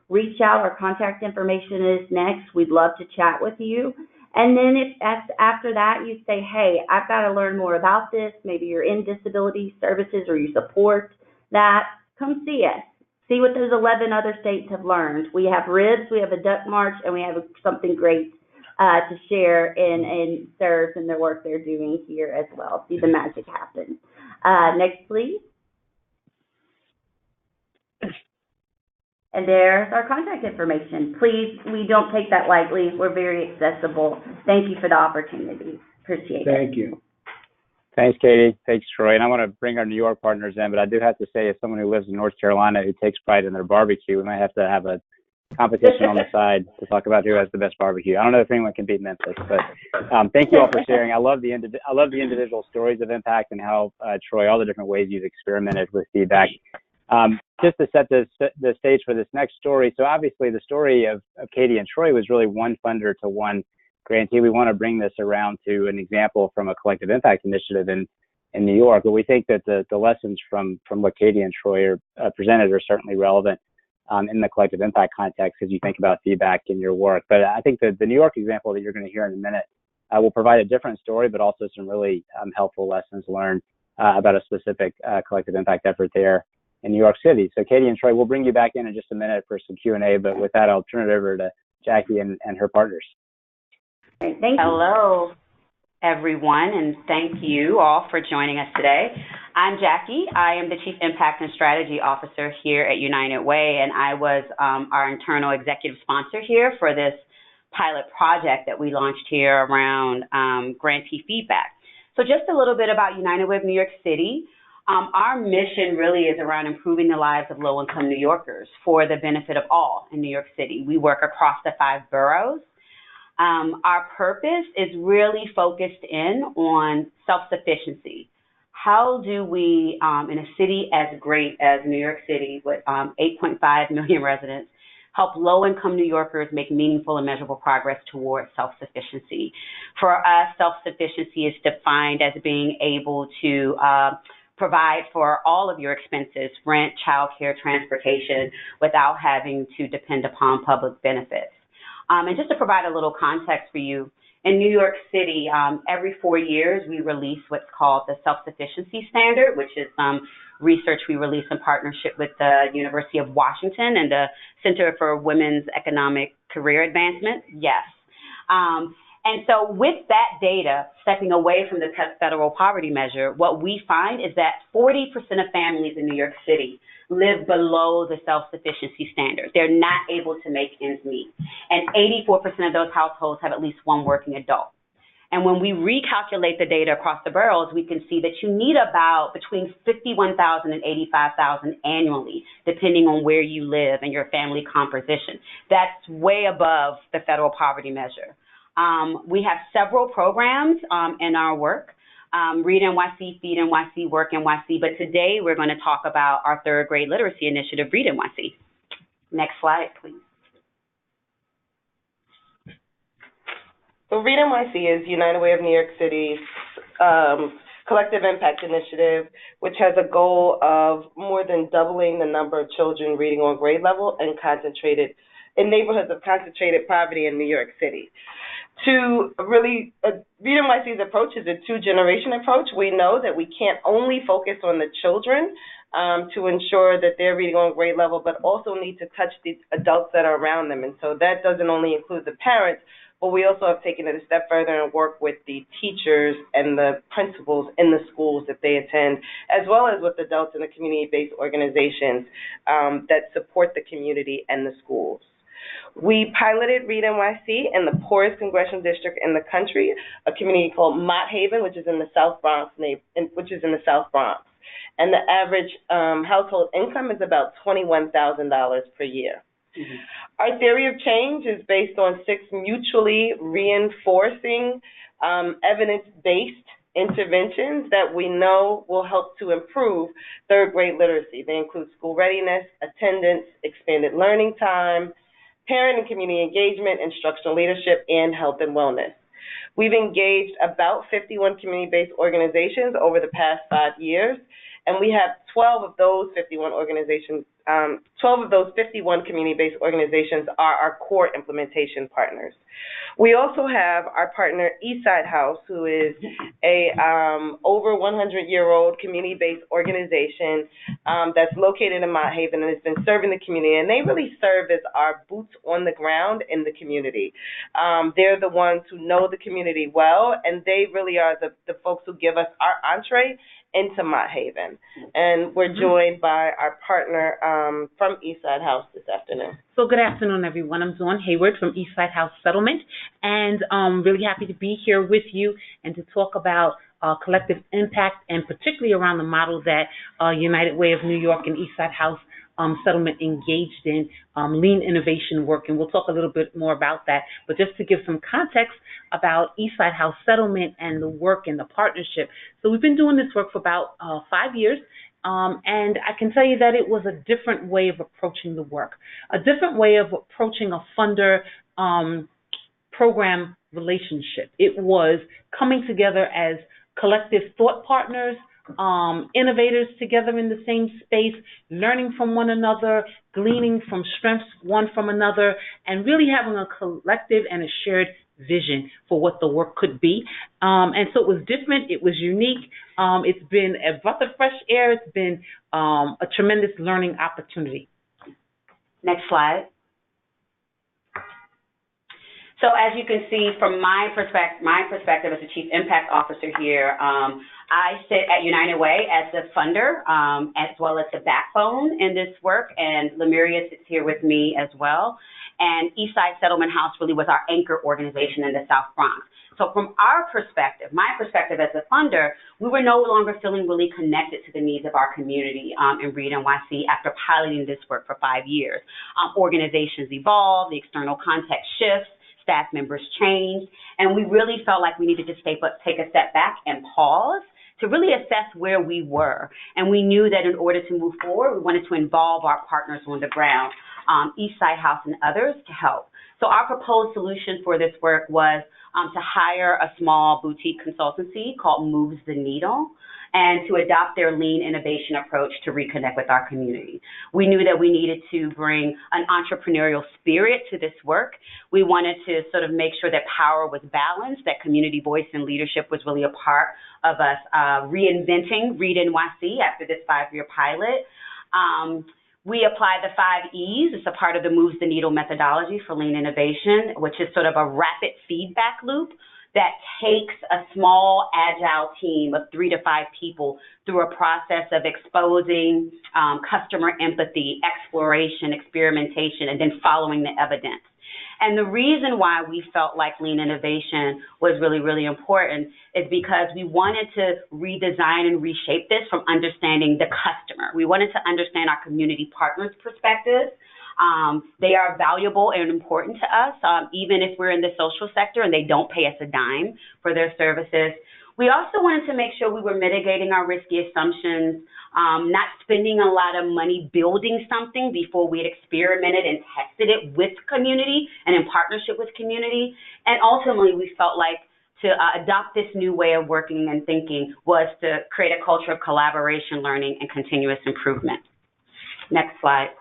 Reach out. Our contact information is next. We'd love to chat with you. And then if after that you say, hey, I've got to learn more about this, maybe you're in disability services or you support that, come see us. See what those 11 other states have learned. We have RIBS, we have a duck march, and we have something great to share in SERVE and the work they're doing here as well. See the magic happen. Next, please. And there's our contact information. Please, we don't take that lightly. We're very accessible. Thank you for the opportunity. Appreciate it. Thank you. Thanks, Katie. Thanks, Troy. And I want to bring our New York partners in, but I do have to say, as someone who lives in North Carolina who takes pride in their barbecue, we might have to have a competition on the side to talk about who has the best barbecue. I don't know if anyone can beat Memphis, but thank you all for sharing. I love the individual stories of impact and how, Troy, all the different ways you've experimented with feedback. Just to set the stage for this next story, so obviously the story of Katie and Troy was really one funder to one grantee. We want to bring this around to an example from a collective impact initiative in New York, but we think that the lessons from what Katie and Troy are presented are certainly relevant in the collective impact context as you think about feedback in your work. But I think that the New York example that you're going to hear in a minute will provide a different story, but also some really helpful lessons learned about a specific collective impact effort there in New York City. So Katie and Troy, we'll bring you back in just a minute for some Q&A, but with that, I'll turn it over to Jackie and her partners. Thank you. Hello, everyone, and thank you all for joining us today. I'm Jackie. I am the Chief Impact and Strategy Officer here at United Way, and I was our internal executive sponsor here for this pilot project that we launched here around grantee feedback. So just a little bit about United Way of New York City. Our mission really is around improving the lives of low-income New Yorkers for the benefit of all in New York City. We work across the 5 boroughs. Our purpose is really focused in on self-sufficiency. How do we, in a city as great as New York City with 8.5 million residents, help low-income New Yorkers make meaningful and measurable progress towards self-sufficiency? For us, self-sufficiency is defined as being able to provide for all of your expenses, rent, childcare, transportation, without having to depend upon public benefits. And just to provide a little context for you, in New York City, every 4 years, we release what's called the Self-Sufficiency Standard, which is research we release in partnership with the University of Washington and the Center for Women's Economic Career Advancement. Yes. And so with that data, stepping away from the federal poverty measure, what we find is that 40% of families in New York City live below the self-sufficiency standard. They're not able to make ends meet. And 84% of those households have at least one working adult. And when we recalculate the data across the boroughs, we can see that you need about between 51,000 and 85,000 annually, depending on where you live and your family composition. That's way above the federal poverty measure. We have several programs in our work, Read NYC, Feed NYC, Work NYC, but today we're going to talk about our 3rd grade literacy initiative, Read NYC. Next slide, please. So Read NYC is United Way of New York City's collective impact initiative, which has a goal of more than doubling the number of children reading on grade level and concentrated in neighborhoods of concentrated poverty in New York City. To really, Read NYC's approach is a 2-generation approach. We know that we can't only focus on the children to ensure that they're reading on grade level, but also need to touch the adults that are around them. And so that doesn't only include the parents, but we also have taken it a step further and work with the teachers and the principals in the schools that they attend, as well as with adults in the community-based organizations that support the community and the schools. We piloted Read NYC in the poorest congressional district in the country, a community called Mott Haven, which is in the South Bronx, And the average household income is about $21,000 per year. Mm-hmm. Our theory of change is based on 6 mutually reinforcing, evidence-based interventions that we know will help to improve 3rd grade literacy. They include school readiness, attendance, expanded learning time, parent and community engagement, instructional leadership, and health and wellness. We've engaged about 51 community-based organizations over the past 5 years, and we have 12 of those 51 community-based organizations are our core implementation partners. We also have our partner Eastside House, who is a over 100-year-old community-based organization that's located in Mott Haven and has been serving the community. And they really serve as our boots on the ground in the community. They're the ones who know the community well, and they really are the folks who give us our entree into Mott Haven. And we're joined by our partner from Eastside House this afternoon. So good afternoon, everyone. I'm Dawn Hayward from Eastside House Settlement, and I'm really happy to be here with you and to talk about collective impact, and particularly around the model that United Way of New York and Eastside House Settlement engaged in, lean innovation work, and we'll talk a little bit more about that. But just to give some context about Eastside House Settlement and the work and the partnership. So we've been doing this work for about 5 years, and I can tell you that it was a different way of approaching the work, a different way of approaching a funder program relationship. It was coming together as collective thought partners, innovators together in the same space, learning from one another, gleaning from strengths one from another, and really having a collective and a shared vision for what the work could be. And so it was different, it was unique, it's been a breath of fresh air, it's been a tremendous learning opportunity. Next slide. So as you can see from my perspective as the Chief Impact Officer here, I sit at United Way as the funder, as well as the backbone in this work, and Lemuria sits here with me as well. And Eastside Settlement House really was our anchor organization in the South Bronx. So from our perspective, my perspective as a funder, we were no longer feeling really connected to the needs of our community in Reed NYC after piloting this work for 5 years. Organizations evolve, the external context shifts, staff members changed, and we really felt like we needed to take a step back and pause to really assess where we were. And we knew that in order to move forward, we wanted to involve our partners on the ground, Eastside House and others, to help. So our proposed solution for this work was to hire a small boutique consultancy called Moves the Needle, and to adopt their lean innovation approach to reconnect with our community. We knew that we needed to bring an entrepreneurial spirit to this work. We wanted to sort of make sure that power was balanced, that community voice and leadership was really a part of us reinventing Reed NYC after this 5-year pilot. We applied the 5 E's. It's a part of the Moves the Needle methodology for lean innovation, which is sort of a rapid feedback loop that takes a small, agile team of 3 to 5 people through a process of exposing customer empathy, exploration, experimentation, and then following the evidence. And the reason why we felt like lean innovation was really, really important is because we wanted to redesign and reshape this from understanding the customer. We wanted to understand our community partners' perspectives. They are valuable and important to us, even if we're in the social sector and they don't pay us a dime for their services. We also wanted to make sure we were mitigating our risky assumptions, not spending a lot of money building something before we had experimented and tested it with community and in partnership with community. And ultimately, we felt like to adopt this new way of working and thinking was to create a culture of collaboration, learning, and continuous improvement. Next slide.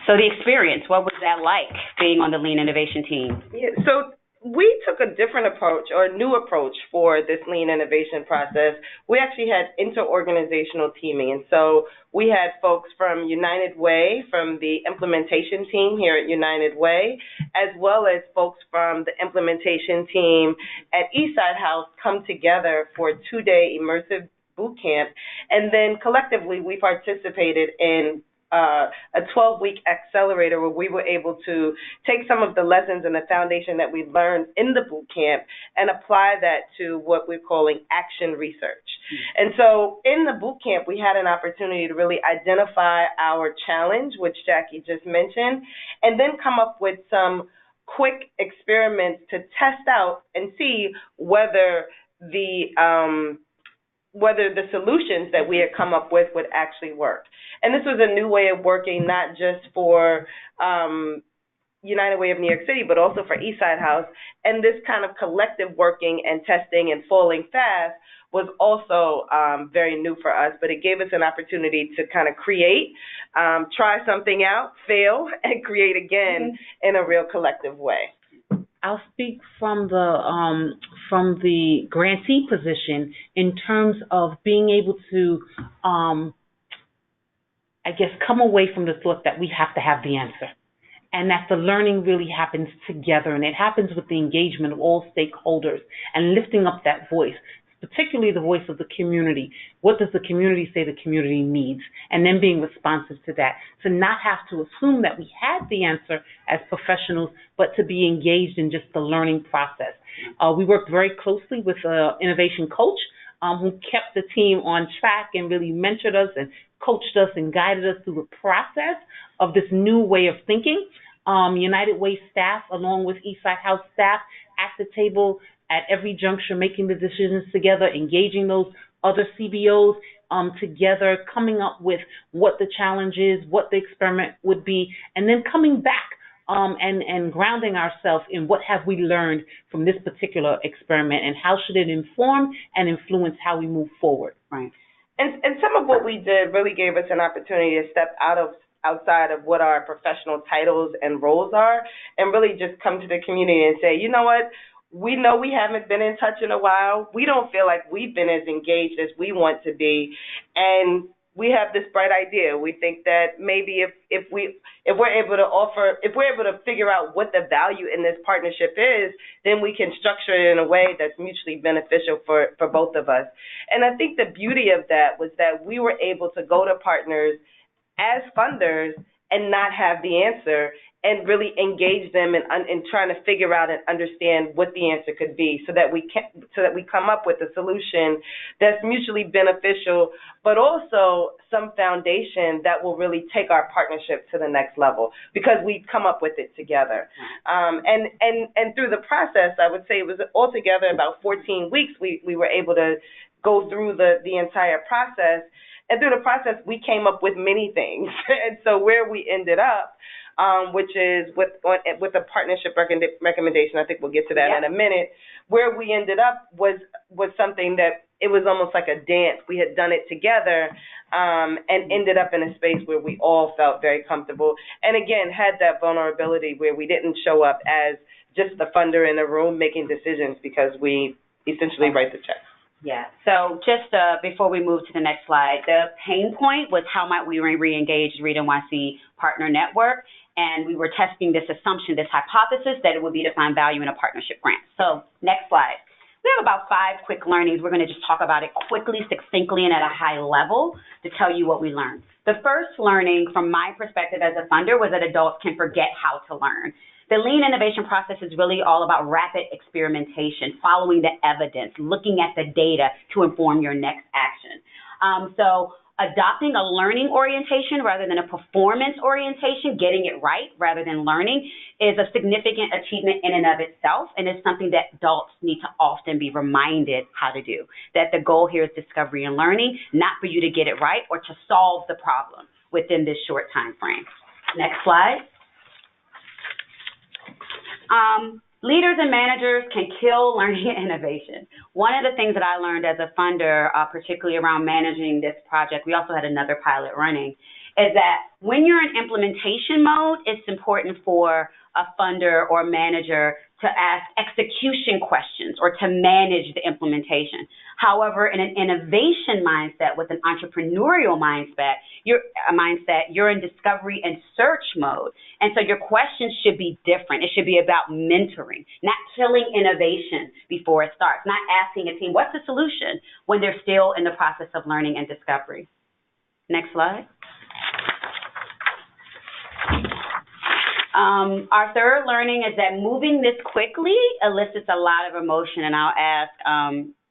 So the experience, what was that like being on the Lean Innovation team? Yeah, so we took a different approach, or a new approach, for this lean innovation process. We actually had interorganizational teaming, and so we had folks from United Way, from the implementation team here at United Way, as well as folks from the implementation team at Eastside House come together for a 2-day immersive boot camp, and then collectively we participated in a 12-week accelerator where we were able to take some of the lessons and the foundation that we learned in the boot camp and apply that to what we're calling action research. And so in the boot camp, we had an opportunity to really identify our challenge, which Jackie just mentioned, and then come up with some quick experiments to test out and see whether the solutions that we had come up with would actually work. And this was a new way of working, not just for United Way of New York City, but also for Eastside House. And this kind of collective working and testing and falling fast was also very new for us, but it gave us an opportunity to kind of create, try something out, fail, and create again in a real collective way. I'll speak from the grantee position in terms of being able to, come away from the thought that we have to have the answer, and that the learning really happens together, and it happens with the engagement of all stakeholders and lifting up that voice, particularly the voice of the community. What does the community say the community needs? And then being responsive to that, to not have to assume that we had the answer as professionals, but to be engaged in just the learning process. We worked very closely with an innovation coach who kept the team on track and really mentored us and coached us and guided us through the process of this new way of thinking. United Way staff, along with Eastside House staff, at the table at every juncture, making the decisions together, engaging those other CBOs together, coming up with what the challenge is, what the experiment would be, and then coming back and grounding ourselves in what have we learned from this particular experiment and how should it inform and influence how we move forward. Right. And some of what we did really gave us an opportunity to step outside of what our professional titles and roles are, and really just come to the community and say, you know what, we know we haven't been in touch in a while. We don't feel like we've been as engaged as we want to be. And we have this bright idea. We think that maybe if we're able to figure out what the value in this partnership is, then we can structure it in a way that's mutually beneficial for both of us. And I think the beauty of that was that we were able to go to partners as funders and not have the answer, and really engage them in trying to figure out and understand what the answer could be, so that we come up with a solution that's mutually beneficial, but also some foundation that will really take our partnership to the next level, because we come up with it together. And through the process, I would say it was altogether about 14 weeks. We were able to go through the entire process. And through the process, we came up with many things. And so where we ended up, which is with a partnership recommendation, I think we'll get to that in a minute, where we ended up was something that it was almost like a dance. We had done it together and ended up in a space where we all felt very comfortable. And again, had that vulnerability where we didn't show up as just the funder in the room making decisions, because we essentially write the check. Yeah. So just before we move to the next slide, the pain point was how might we re-engage Read NYC Partner Network, and we were testing this assumption, this hypothesis that it would be to find value in a partnership grant. So next slide. We have about 5 quick learnings. We're going to just talk about it quickly, succinctly, and at a high level to tell you what we learned. The first learning from my perspective as a funder was that adults can forget how to learn. The lean innovation process is really all about rapid experimentation, following the evidence, looking at the data to inform your next action. So adopting a learning orientation rather than a performance orientation, getting it right rather than learning, is a significant achievement in and of itself, and it's something that adults need to often be reminded how to do. That the goal here is discovery and learning, not for you to get it right or to solve the problem within this short time frame. Next slide. Leaders and managers can kill learning and innovation. One of the things that I learned as a funder, particularly around managing this project, we also had another pilot running, is that when you're in implementation mode, it's important for a funder or manager to ask execution questions or to manage the implementation. However, in an innovation mindset, with an entrepreneurial mindset, you're in discovery and search mode. And so your questions should be different. It should be about mentoring, not killing innovation before it starts, not asking a team, what's the solution, when they're still in the process of learning and discovery. Next slide. Our third learning is that moving this quickly elicits a lot of emotion, and I'll ask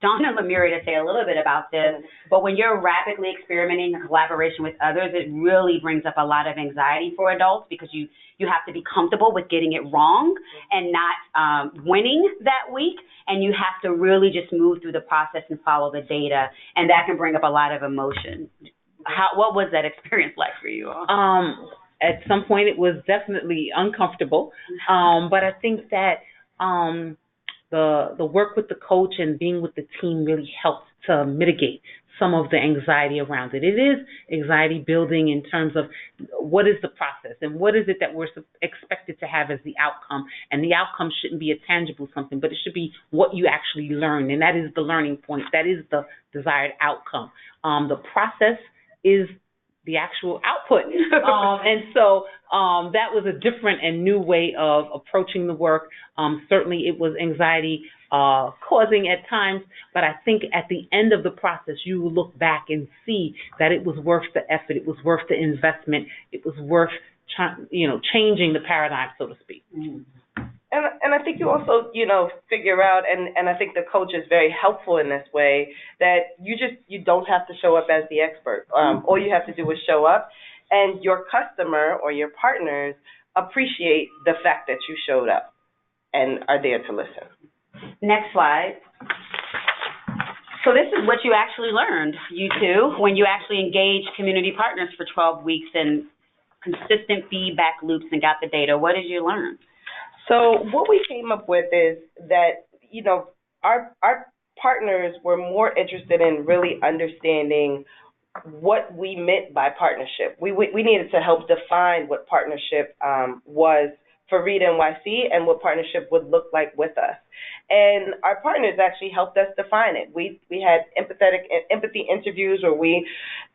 Dawn and Lemuria to say a little bit about this, but when you're rapidly experimenting in collaboration with others, it really brings up a lot of anxiety for adults, because you have to be comfortable with getting it wrong and not winning that week, and you have to really just move through the process and follow the data, and that can bring up a lot of emotion. What was that experience like for you all? At some point, it was definitely uncomfortable, but I think that the work with the coach and being with the team really helped to mitigate some of the anxiety around it. It is anxiety building in terms of what is the process and what is it that we're expected to have as the outcome. And the outcome shouldn't be a tangible something, but it should be what you actually learn, and that is the learning point. That is the desired outcome. The process is the actual output. And so that was a different and new way of approaching the work. Certainly it was anxiety causing at times, but I think at the end of the process, you will look back and see that it was worth the effort, it was worth the investment, it was worth changing the paradigm, so to speak. And I think you also, figure out, and I think the coach is very helpful in this way, that you don't have to show up as the expert. All you have to do is show up, and your customer or your partners appreciate the fact that you showed up and are there to listen. Next slide. So this is what you actually learned, you two, when you actually engaged community partners for 12 weeks and consistent feedback loops and got the data. What did you learn? So what we came up with is that, our partners were more interested in really understanding what we meant by partnership. We needed to help define what partnership was for Read NYC and what partnership would look like with us. And our partners actually helped us define it. We had empathy interviews where we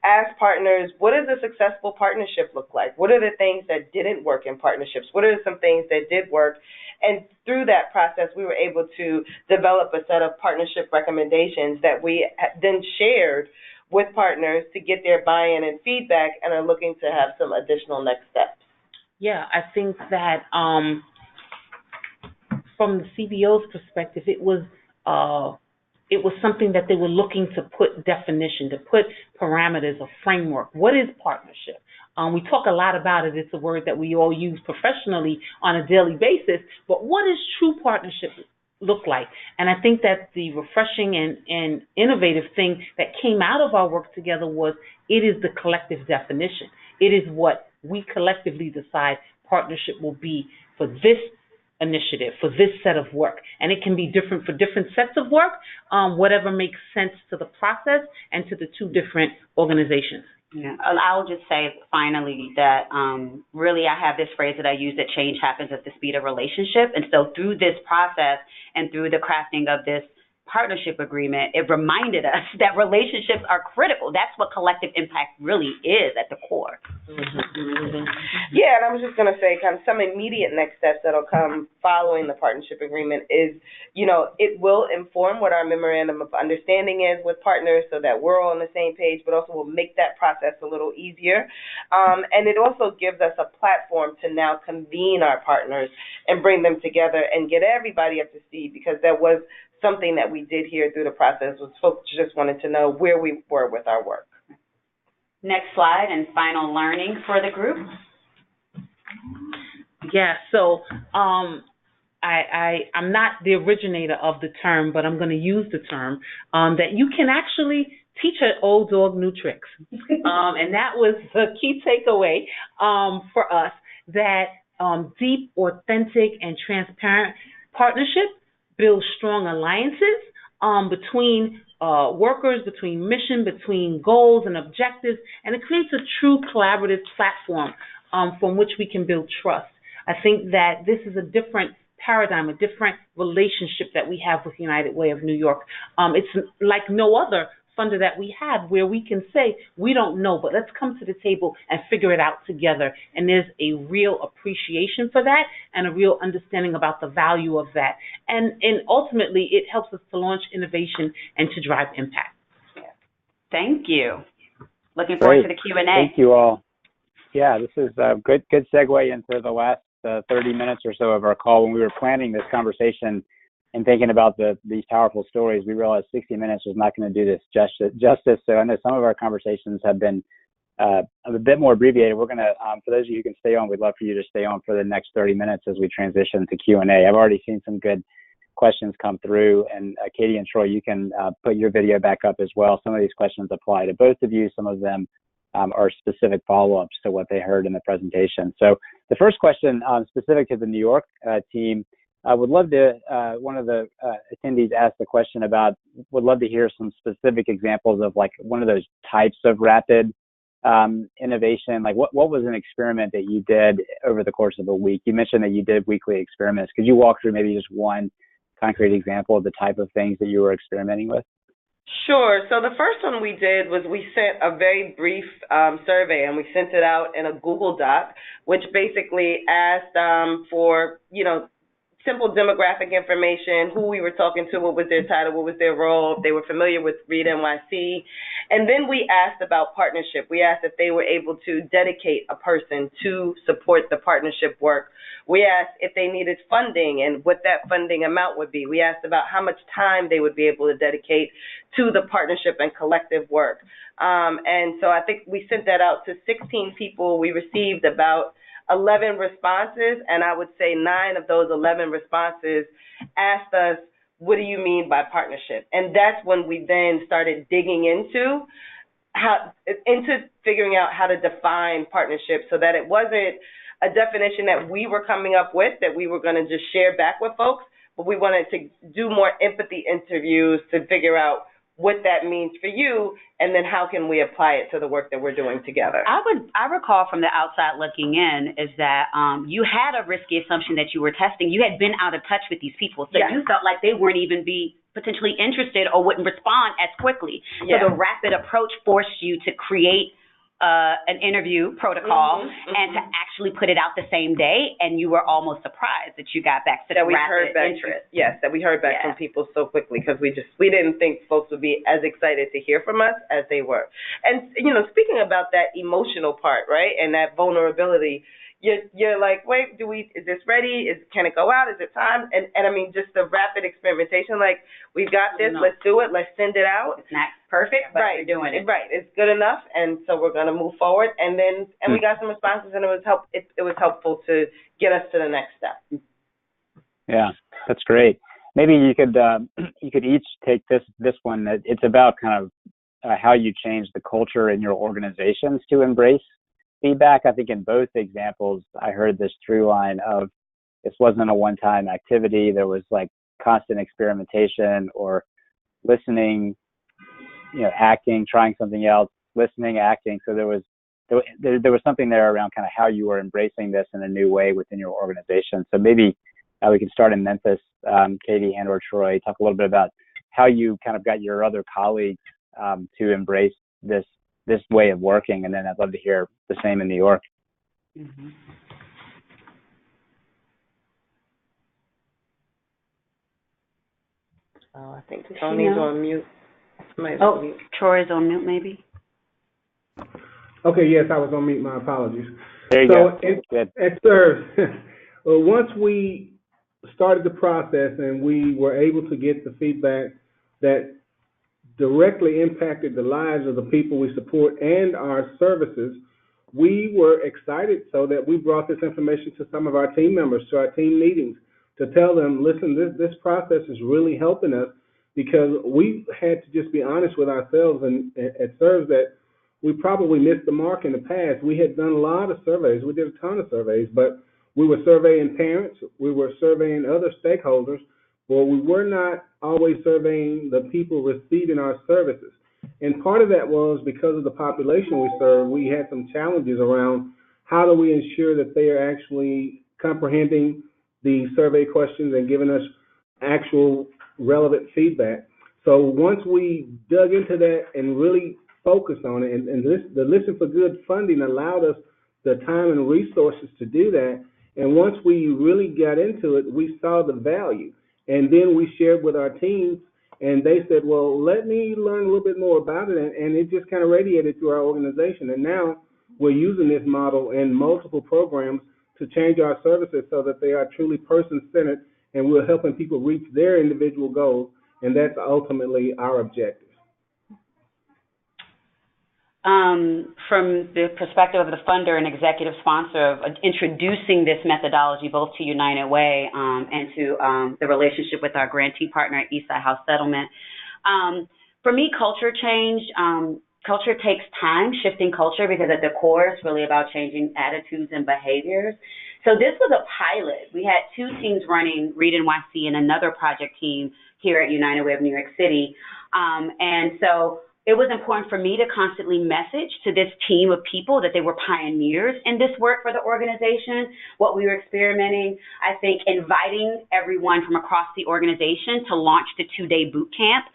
asked partners, what does a successful partnership look like? What are the things that didn't work in partnerships? What are some things that did work? And through that process, we were able to develop a set of partnership recommendations that we then shared with partners to get their buy-in and feedback, and are looking to have some additional next steps. Yeah, I think that from the CBO's perspective, it was something that they were looking to put definition, to put parameters, a framework. What is partnership? We talk a lot about it. It's a word that we all use professionally on a daily basis, but what does true partnership look like? And I think that the refreshing and innovative thing that came out of our work together was it is the collective definition. It is what we collectively decide partnership will be for this initiative, for this set of work. And it can be different for different sets of work, whatever makes sense to the process and to the two different organizations. Yeah, I'll just say finally that really I have this phrase that I use, that change happens at the speed of relationship. And so through this process and through the crafting of this partnership agreement, it reminded us that relationships are critical. That's what collective impact really is at the core. Yeah, and I was just going to say kind of some immediate next steps that'll come following the partnership agreement is, it will inform what our memorandum of understanding is with partners so that we're all on the same page, but also will make that process a little easier. And it also gives us a platform to now convene our partners and bring them together and get everybody up to speed, because that was something that we did here through the process, was folks just wanted to know where we were with our work. Next slide, and final learning for the group. Yeah, so I'm not the originator of the term, but I'm going to use the term that you can actually teach an old dog new tricks. And that was the key takeaway for us, that deep, authentic, and transparent partnership build strong alliances between workers, between mission, between goals and objectives, and it creates a true collaborative platform from which we can build trust. I think that this is a different paradigm, a different relationship that we have with United Way of New York. It's like no other funder that we have, where we can say, we don't know, but let's come to the table and figure it out together. And there's a real appreciation for that and a real understanding about the value of that. And ultimately, it helps us to launch innovation and to drive impact. Yeah. Thank you. Looking forward to the Q&A. Thank you all. Yeah, this is a good segue into the last 30 minutes or so of our call. When we were planning this conversation and thinking about these powerful stories, we realized 60 minutes was not going to do this justice. So I know some of our conversations have been a bit more abbreviated. We're going to, for those of you who can stay on, we'd love for you to stay on for the next 30 minutes as we transition to Q&A. I've already seen some good questions come through, and Katie and Troy, you can put your video back up as well. Some of these questions apply to both of you. Some of them are specific follow-ups to what they heard in the presentation. So the first question, specific to the New York team, I would love to, one of the attendees asked the question about, would love to hear some specific examples of like one of those types of rapid innovation. Like what was an experiment that you did over the course of a week? You mentioned that you did weekly experiments. Could you walk through maybe just one concrete example of the type of things that you were experimenting with? Sure. So the first one we did was we sent a very brief survey, and we sent it out in a Google Doc, which basically asked for, simple demographic information, who we were talking to, what was their title, what was their role, if they were familiar with Read NYC. And then we asked about partnership. We asked if they were able to dedicate a person to support the partnership work. We asked if they needed funding and what that funding amount would be. We asked about how much time they would be able to dedicate to the partnership and collective work. And so I think we sent that out to 16 people. We received about 11 responses, and I would say 9 of those 11 responses asked us, what do you mean by partnership? And that's when we then started digging into figuring out how to define partnership, so that it wasn't a definition that we were coming up with that we were going to just share back with folks, but we wanted to do more empathy interviews to figure out what that means for you, and then how can we apply it to the work that we're doing together. I recall from the outside looking in is that you had a risky assumption that you were testing. You had been out of touch with these people, so Yes. you felt like they weren't even be potentially interested or wouldn't respond as quickly. Yes. So the rapid approach forced you to create an interview protocol and to actually put it out the same day, and you were almost surprised that you got back such rapid interest. Yes, that we heard back from people so quickly, because we didn't think folks would be as excited to hear from us as they were. And, speaking about that emotional part, right, and that vulnerability, you're like, wait, is this ready? Can it go out? Is it time? And I mean, just the rapid experimentation, like, we've got this, let's do it, let's send it out. It's not perfect, but you're doing it. Right, it's good enough, and so we're going to move forward. And we got some responses, and it was helpful to get us to the next step. Yeah, that's great. Maybe you could each take this one. It's about kind of how you change the culture in your organizations to embrace feedback. I think in both examples, I heard this through line of this wasn't a one-time activity. There was like constant experimentation or listening, acting, trying something else, listening, acting. So there was something there around kind of how you were embracing this in a new way within your organization. So maybe we can start in Memphis, Katie and or Troy, talk a little bit about how you kind of got your other colleagues to embrace this way of working, and then I'd love to hear the same in New York. Mm-hmm. Oh, I think Tony's on mute. Troy's on mute, maybe. Okay, yes, I was on mute. My apologies. There you go. At SERVE, once we started the process and we were able to get the feedback that directly impacted the lives of the people we support and our services, we were excited so that we brought this information to some of our team members, to our team meetings, to tell them, listen, this process is really helping us, because we had to just be honest with ourselves and at SERVE that we probably missed the mark in the past. We had done a lot of surveys. We did a ton of surveys, but we were surveying parents, we were surveying other stakeholders, but we were not always surveying the people receiving our services. And part of that was because of the population we serve, we had some challenges around how do we ensure that they are actually comprehending the survey questions and giving us actual relevant feedback. So once we dug into that and really focused on it, and the Listen for Good funding allowed us the time and resources to do that. And once we really got into it, we saw the value. And then we shared with our teams, and they said, well, let me learn a little bit more about it. And it just kind of radiated through our organization. And now we're using this model in multiple programs to change our services so that they are truly person-centered, and we're helping people reach their individual goals. And that's ultimately our objective. From the perspective of the funder and executive sponsor of introducing this methodology both to United Way and to the relationship with our grantee partner at Eastside House Settlement, for me, culture change, culture takes time, shifting culture, because at the core it's really about changing attitudes and behaviors. So this was a pilot. We had two teams running, Read NYC and another project team here at United Way of New York City. And so it was important for me to constantly message to this team of people that they were pioneers in this work for the organization, what we were experimenting. I think inviting everyone from across the organization to launch the 2-day boot camp,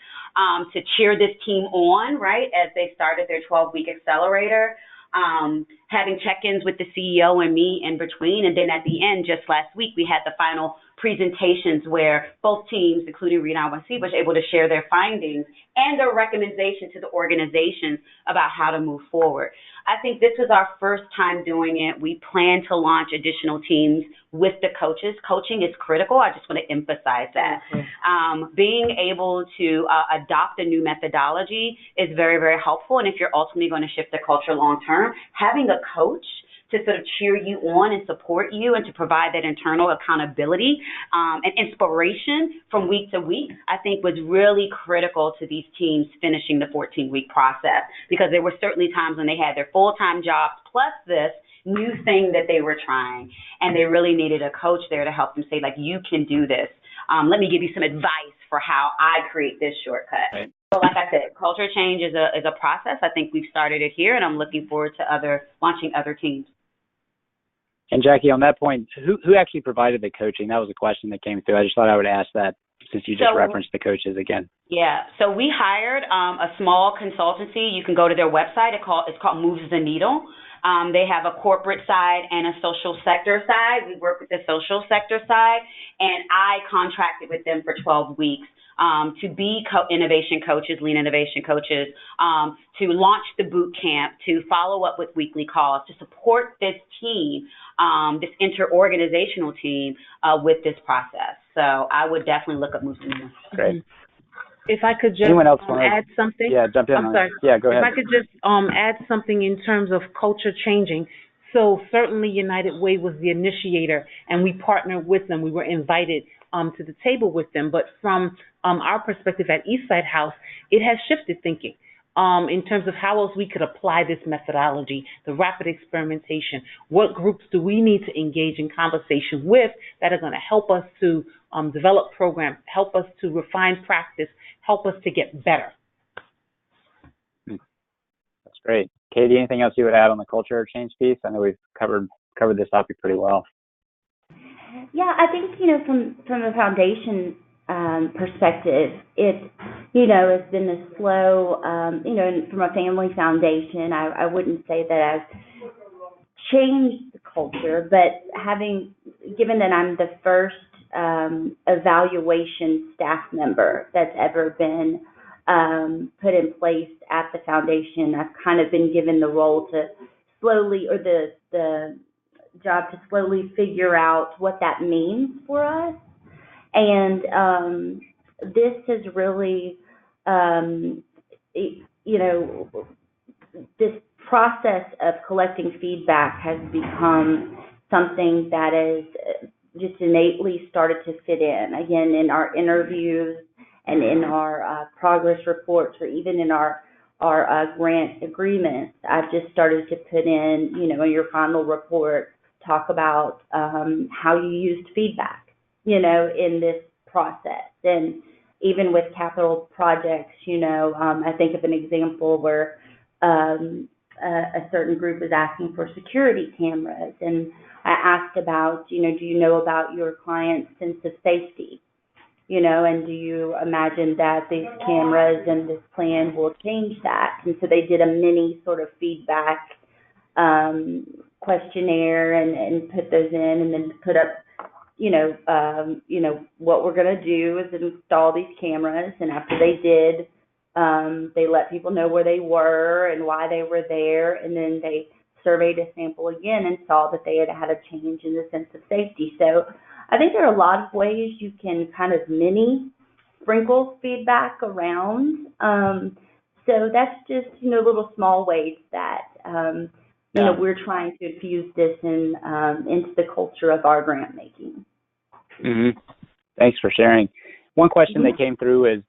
to cheer this team on, right, as they started their 12-week accelerator, having check-ins with the CEO and me in between. And then at the end, just last week, we had the final presentations where both teams, including Read NYC, was able to share their findings and their recommendation to the organizations about how to move forward. I think this was our first time doing it. We plan to launch additional teams with the coaches. Coaching is critical. I just want to emphasize that. Being able to adopt a new methodology is very, very helpful. And if you're ultimately going to shift the culture long term, having a coach to sort of cheer you on and support you and to provide that internal accountability and inspiration from week to week, I think was really critical to these teams finishing the 14-week process, because there were certainly times when they had their full-time jobs plus this new thing that they were trying, and they really needed a coach there to help them say, like, you can do this. Let me give you some advice for how I create this shortcut. Right. But like I said, culture change is a process. I think we've started it here, and I'm looking forward to launching other teams. And Jackie, on that point, who actually provided the coaching? That was a question that came through. I just thought I would ask that since you just referenced the coaches again. Yeah, so we hired a small consultancy. You can go to their website. It's called Moves the Needle. They have a corporate side and a social sector side. We work with the social sector side, and I contracted with them for 12 weeks to be innovation coaches, lean innovation coaches, to launch the boot camp, to follow up with weekly calls, to support this team, this interorganizational team with this process. So I would definitely look up Moves the Needle. Great. If I could just Anyone else add something. Yeah, jump in. I'm sorry. Yeah, go ahead. If I could just add something in terms of culture changing. So certainly United Way was the initiator, and we partnered with them. We were invited to the table with them. But from our perspective at Eastside House, it has shifted thinking in terms of how else we could apply this methodology, the rapid experimentation. What groups do we need to engage in conversation with that are going to help us to develop programs, help us to refine practice, help us to get better? That's great. Katie, anything else you would add on the culture change piece? I know we've covered this topic pretty well. Yeah, I think, from a foundation perspective, it, has been a slow, from a family foundation, I wouldn't say that I've changed the culture, but given that I'm the first evaluation staff member that's ever been put in place at the foundation, I've kind of been given the role to slowly, or the job to slowly figure out what that means for us. And this has really, this process of collecting feedback has become something that is just innately started to fit in. Again, in our interviews and in our progress reports, or even in our grant agreements, I've just started to put in, in your final report, talk about how you used feedback, in this process. And even with capital projects, I think of an example where a certain group is asking for security cameras, and I asked about, do you know about your client's sense of safety? And do you imagine that these cameras and this plan will change that? And so they did a mini sort of feedback questionnaire and put those in, and then put up, what we're going to do is install these cameras. And after they did, they let people know where they were and why they were there, and then they surveyed a sample again and saw that they had a change in the sense of safety. So I think there are a lot of ways you can kind of mini sprinkle feedback around. So that's just, little small ways that, we're trying to infuse this into the culture of our grant making. Mm-hmm. Thanks for sharing. One question that came through is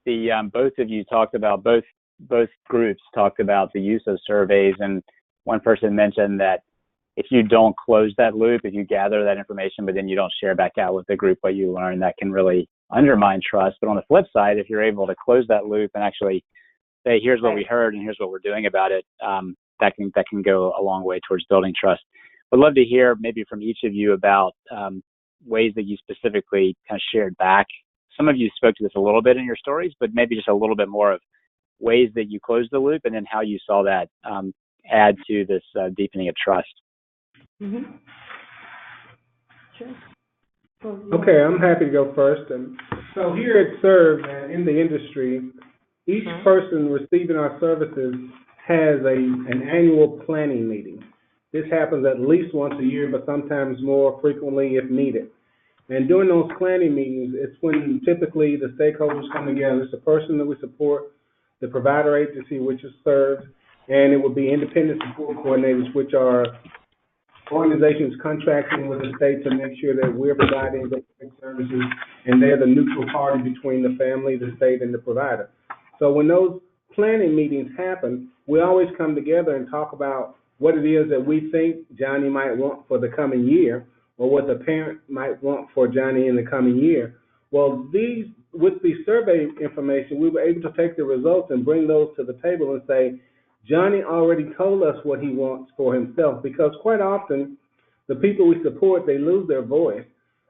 both of you talked about, both groups talked about the use of surveys, and one person mentioned that if you don't close that loop, if you gather that information, but then you don't share back out with the group what you learn, that can really undermine trust. But on the flip side, if you're able to close that loop and actually say, here's what we heard and here's what we're doing about it, that can go a long way towards building trust. Would love to hear maybe from each of you about ways that you specifically kind of shared back. Some of you spoke to this a little bit in your stories, but maybe just a little bit more of ways that you closed the loop and then how you saw that add to this deepening of trust. Mm-hmm. Sure. Okay, I'm happy to go first. And so here at SERVE and in the industry, each person receiving our services has an annual planning meeting. This happens at least once a year, but sometimes more frequently if needed. And during those planning meetings, it's when typically the stakeholders come together. It's the person that we support, the provider agency, which is SERVE, and it would be independent support coordinators, which are organizations contracting with the state to make sure that we're providing basic services, and they're the neutral party between the family, the state, and the provider. So when those planning meetings happen, we always come together and talk about what it is that we think Johnny might want for the coming year, or what the parent might want for Johnny in the coming year. Well, with the survey information, we were able to take the results and bring those to the table and say, Johnny already told us what he wants for himself, because quite often the people we support, they lose their voice.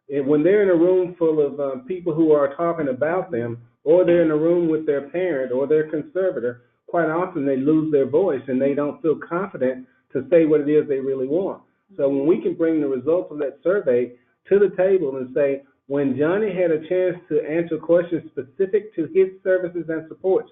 And when they're in a room full of people who are talking about them, or they're in a room with their parent or their conservator, quite often they lose their voice and they don't feel confident to say what it is they really want. So when we can bring the results of that survey to the table and say, when Johnny had a chance to answer questions specific to his services and supports,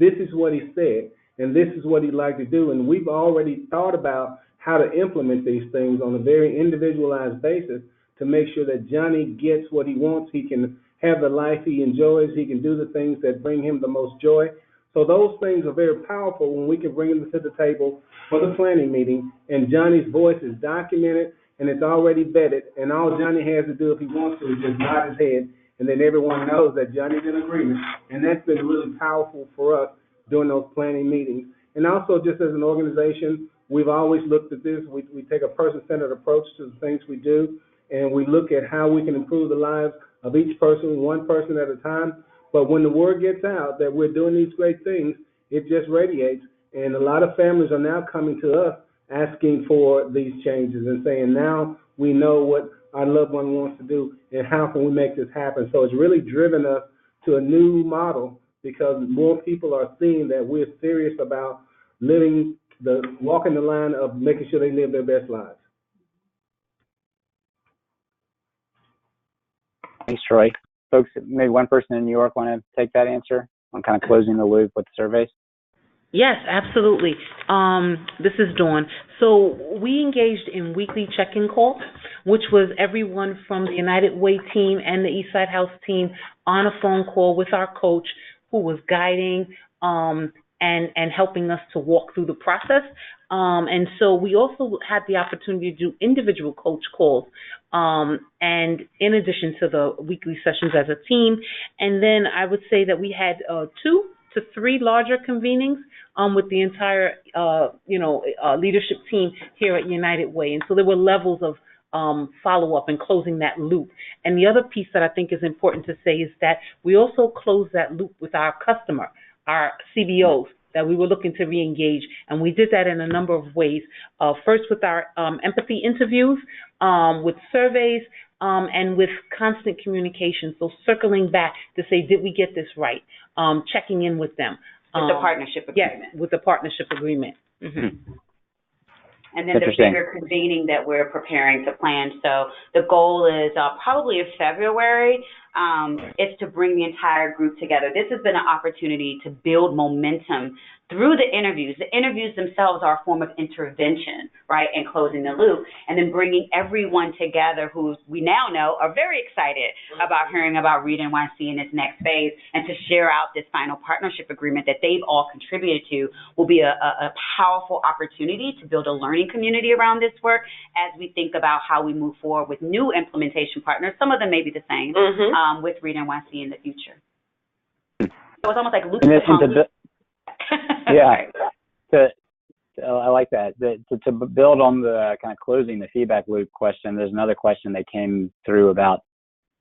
this is what he said, and this is what he'd like to do. And we've already thought about how to implement these things on a very individualized basis to make sure that Johnny gets what he wants. He can have the life he enjoys. He can do the things that bring him the most joy. So those things are very powerful when we can bring them to the table for the planning meeting, and Johnny's voice is documented and it's already vetted, and all Johnny has to do if he wants to is just nod his head, and then everyone knows that Johnny's in agreement. And that's been really powerful for us during those planning meetings. And also, just as an organization, we've always looked at this. We take a person-centered approach to the things we do, and we look at how we can improve the lives of each person, one person at a time. But when the word gets out that we're doing these great things, it just radiates. And a lot of families are now coming to us asking for these changes and saying, now we know what our loved one wants to do and how can we make this happen. So it's really driven us to a new model because more people are seeing that we're serious about walking the line of making sure they live their best lives. Thanks, Troy. Folks, maybe one person in New York want to take that answer on kind of closing the loop with the surveys? Yes, absolutely. This is Dawn. So we engaged in weekly check-in calls, which was everyone from the United Way team and the Eastside House team on a phone call with our coach who was guiding and helping us to walk through the process. And so we also had the opportunity to do individual coach calls, and in addition to the weekly sessions as a team. And then I would say that we had 2 to 3 larger convenings with the entire, leadership team here at United Way. And so there were levels of follow-up and closing that loop. And the other piece that I think is important to say is that we also closed that loop with our customer, our CBOs, that we were looking to re-engage. And we did that in a number of ways. First with our empathy interviews, with surveys, and with constant communication. So circling back to say, did we get this right? Checking in with them. With the partnership agreement. Yes, with the partnership agreement. Mm-hmm. And then the bigger convening that we're preparing to plan. So the goal is probably in February, is to bring the entire group together. This has been an opportunity to build momentum through the interviews. The interviews themselves are a form of intervention, right, and closing the loop, and then bringing everyone together who we now know are very excited about hearing about Read NYC in its next phase, and to share out this final partnership agreement that they've all contributed to will be a powerful opportunity to build a learning community around this work as we think about how we move forward with new implementation partners. Some of them may be the same with Read NYC in the future. So it's almost like loop upon loop. Yeah, I like that. To build on the kind of closing the feedback loop question, there's another question that came through about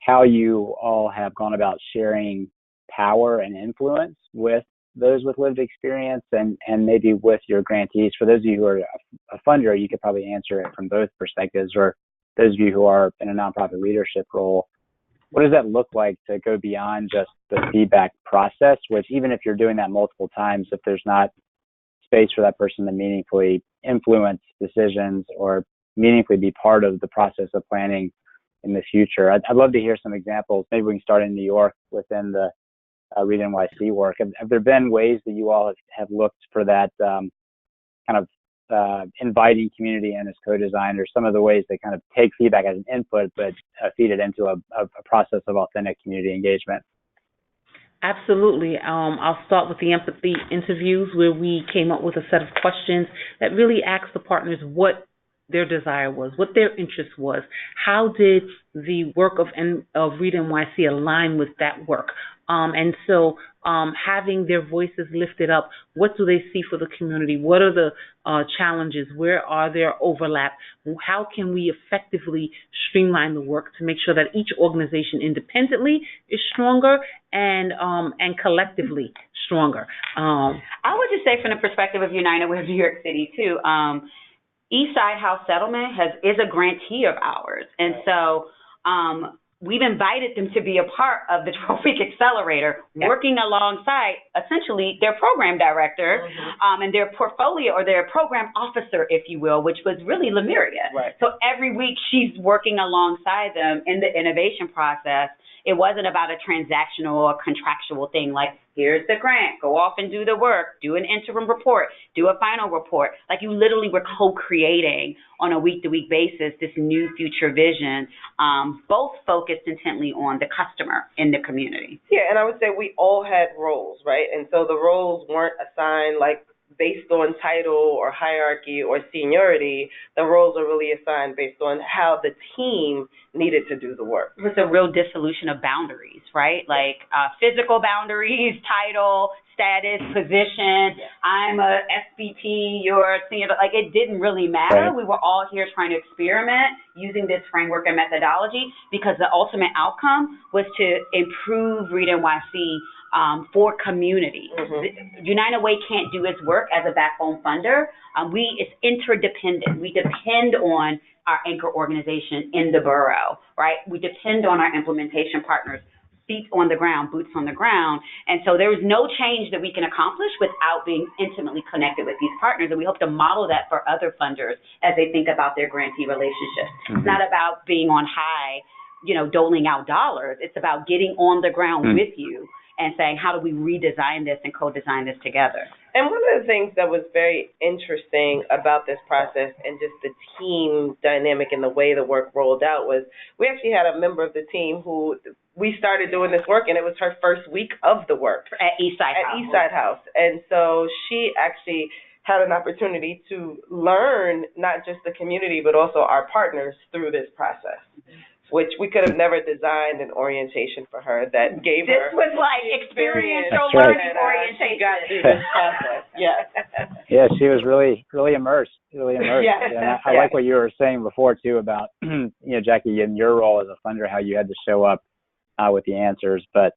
how you all have gone about sharing power and influence with those with lived experience and maybe with your grantees. For those of you who are a funder, you could probably answer it from both perspectives, or those of you who are in a nonprofit leadership role, what does that look like to go beyond just the feedback process, which even if you're doing that multiple times, if there's not space for that person to meaningfully influence decisions or meaningfully be part of the process of planning in the future? I'd love to hear some examples. Maybe we can start in New York within the Read NYC work. Have there been ways that you all have looked for that kind of inviting community in as co-design, or some of the ways they kind of take feedback as an input but feed it into a process of authentic community engagement? Absolutely. I'll start with the empathy interviews, where we came up with a set of questions that really asked the partners what their desire was, what their interest was. How did the work of Read NYC align with that work? And so having their voices lifted up, what do they see for the community? What are the challenges? Where are there overlaps? How can we effectively streamline the work to make sure that each organization independently is stronger and collectively stronger? I would just say from the perspective of United Way of New York City too, Eastside House Settlement is a grantee of ours, and so we've invited them to be a part of the 12-week accelerator, working alongside essentially their program director and their portfolio or their program officer, if you will, which was really Lemuria. Right. So every week she's working alongside them in the innovation process. It wasn't about a transactional or contractual thing like, here's the grant, go off and do the work, do an interim report, do a final report. Like you literally were co-creating on a week-to-week basis this new future vision, both focused intently on the customer in the community. Yeah, and I would say we all had roles, right? And so the roles weren't assigned like based on title or hierarchy or seniority. The roles are really assigned based on how the team needed to do the work. It was a real dissolution of boundaries, right? Like physical boundaries, title, status, position. I'm a SVP, you're a senior. Like it didn't really matter. Right. We were all here trying to experiment using this framework and methodology because the ultimate outcome was to improve Read NYC for community. United Way can't do its work as a backbone funder. It's interdependent. We depend on our anchor organization in the borough, right? We depend on our implementation partners, feet on the ground, boots on the ground. And so there is no change that we can accomplish without being intimately connected with these partners. And we hope to model that for other funders as they think about their grantee relationships. It's not about being on high, doling out dollars. It's about getting on the ground with you and saying, how do we redesign this and co-design this together? And one of the things that was very interesting about this process and just the team dynamic and the way the work rolled out was we actually had a member of the team who we started doing this work, and it was her first week of the work. At Eastside House. And so she actually had an opportunity to learn not just the community, but also our partners through this process, which we could have never designed an orientation for her that gave her. This was like experiential That's right. learning orientation. She got through this process. Yeah, she was really immersed. Yes. And I like what you were saying before too about, Jackie, in your role as a funder, how you had to show up with the answers, but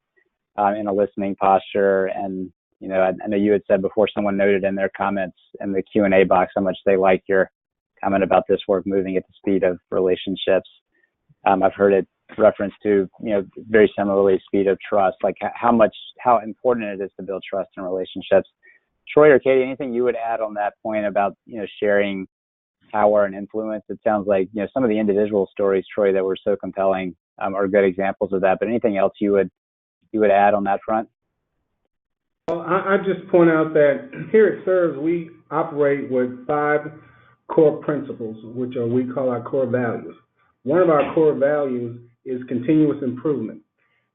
in a listening posture. And I know you had said before, someone noted in their comments in the Q&A box how much they like your comment about this work moving at the speed of relationships. I've heard it referenced to, very similarly, speed of trust, like how important it is to build trust in relationships. Troy or Katie, anything you would add on that point about, sharing power and influence? It sounds like, some of the individual stories, Troy, that were so compelling are good examples of that, but anything else you would add on that front? Well, I just point out that here at SERVS, we operate with 5 core principles, which we call our core values. One of our core values is continuous improvement,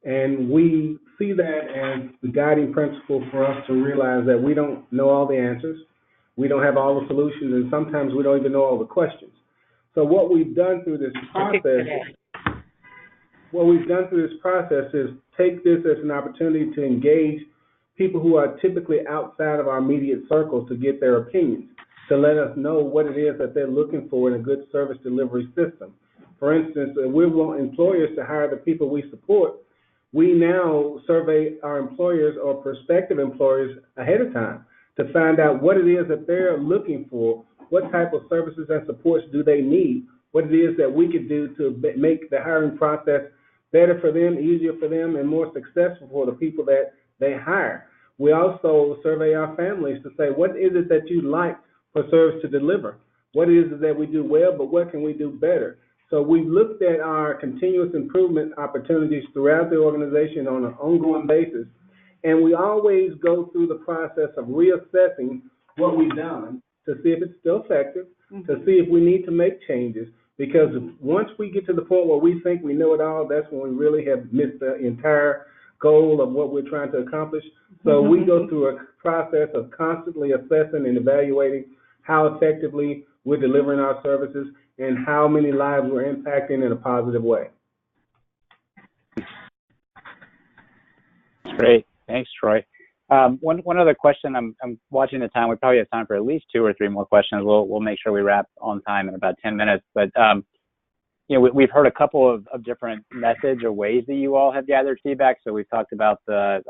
and we see that as the guiding principle for us to realize that we don't know all the answers, we don't have all the solutions, and sometimes we don't even know all the questions. So what we've done through this process is take this as an opportunity to engage people who are typically outside of our immediate circles to get their opinions, to let us know what it is that they're looking for in a good service delivery system. For instance, we want employers to hire the people we support. We now survey our employers or prospective employers ahead of time to find out what it is that they're looking for, what type of services and supports do they need, what it is that we could do to make the hiring process better for them, easier for them, and more successful for the people that they hire. We also survey our families to say, what is it that you'd like for service to deliver? What is it that we do well, but what can we do better? So we've looked at our continuous improvement opportunities throughout the organization on an ongoing basis, and we always go through the process of reassessing what we've done to see if it's still effective, to see if we need to make changes, because once we get to the point where we think we know it all, that's when we really have missed the entire goal of what we're trying to accomplish. So we go through a process of constantly assessing and evaluating how effectively we're delivering our services and how many lives we're impacting in a positive way. Great. Thanks, Troy. One other question. I'm watching the time. We probably have time for at least 2 or 3 more questions. We'll make sure we wrap on time in about 10 minutes. But we've heard a couple of different methods or ways that you all have gathered feedback. So we've talked about the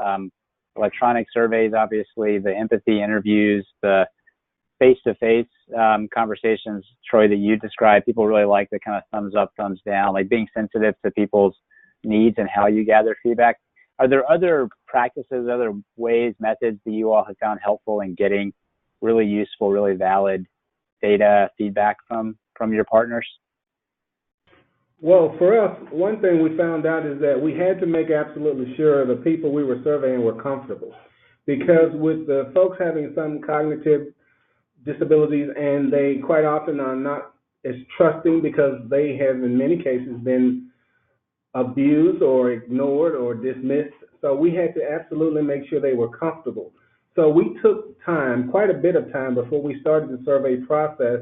electronic surveys, obviously, the empathy interviews, the face-to-face conversations, Troy, that you described. People really like the kind of thumbs up, thumbs down, like being sensitive to people's needs and how you gather feedback. Are there other practices, other ways, methods that you all have found helpful in getting really useful, really valid data feedback from your partners? Well, for us, one thing we found out is that we had to make absolutely sure the people we were surveying were comfortable. Because with the folks having some cognitive disabilities, and they quite often are not as trusting because they have in many cases been abused or ignored or dismissed. So we had to absolutely make sure they were comfortable. So we took time, quite a bit of time before we started the survey process,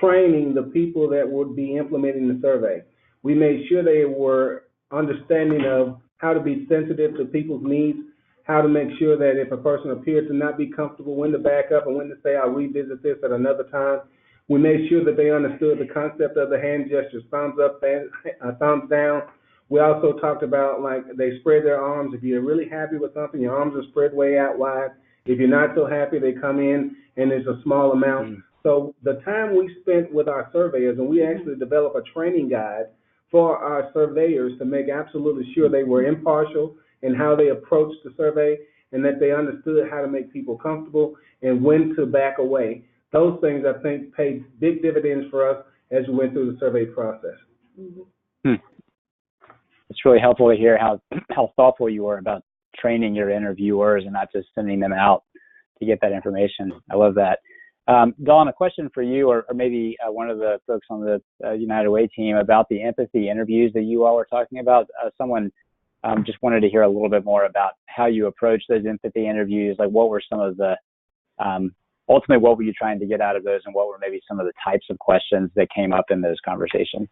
training the people that would be implementing the survey. We made sure they were understanding of how to be sensitive to people's needs, how to make sure that if a person appeared to not be comfortable, when to back up and when to say, I'll revisit this at another time. We made sure that they understood the concept of the hand gestures, thumbs up, thumbs down. We also talked about, like, they spread their arms. If you're really happy with something, your arms are spread way out wide. If you're not so happy, they come in and there's a small amount. So the time we spent with our surveyors, and we actually developed a training guide for our surveyors to make absolutely sure they were impartial in how they approached the survey and that they understood how to make people comfortable and when to back away. Those things, I think, paid big dividends for us as we went through the survey process. It's really helpful to hear how thoughtful you were about training your interviewers and not just sending them out to get that information. I love that. Dawn, a question for you, or maybe one of the folks on the United Way team about the empathy interviews that you all were talking about. Someone just wanted to hear a little bit more about how you approach those empathy interviews. Like, what were some of the, ultimately, what were you trying to get out of those, and what were maybe some of the types of questions that came up in those conversations?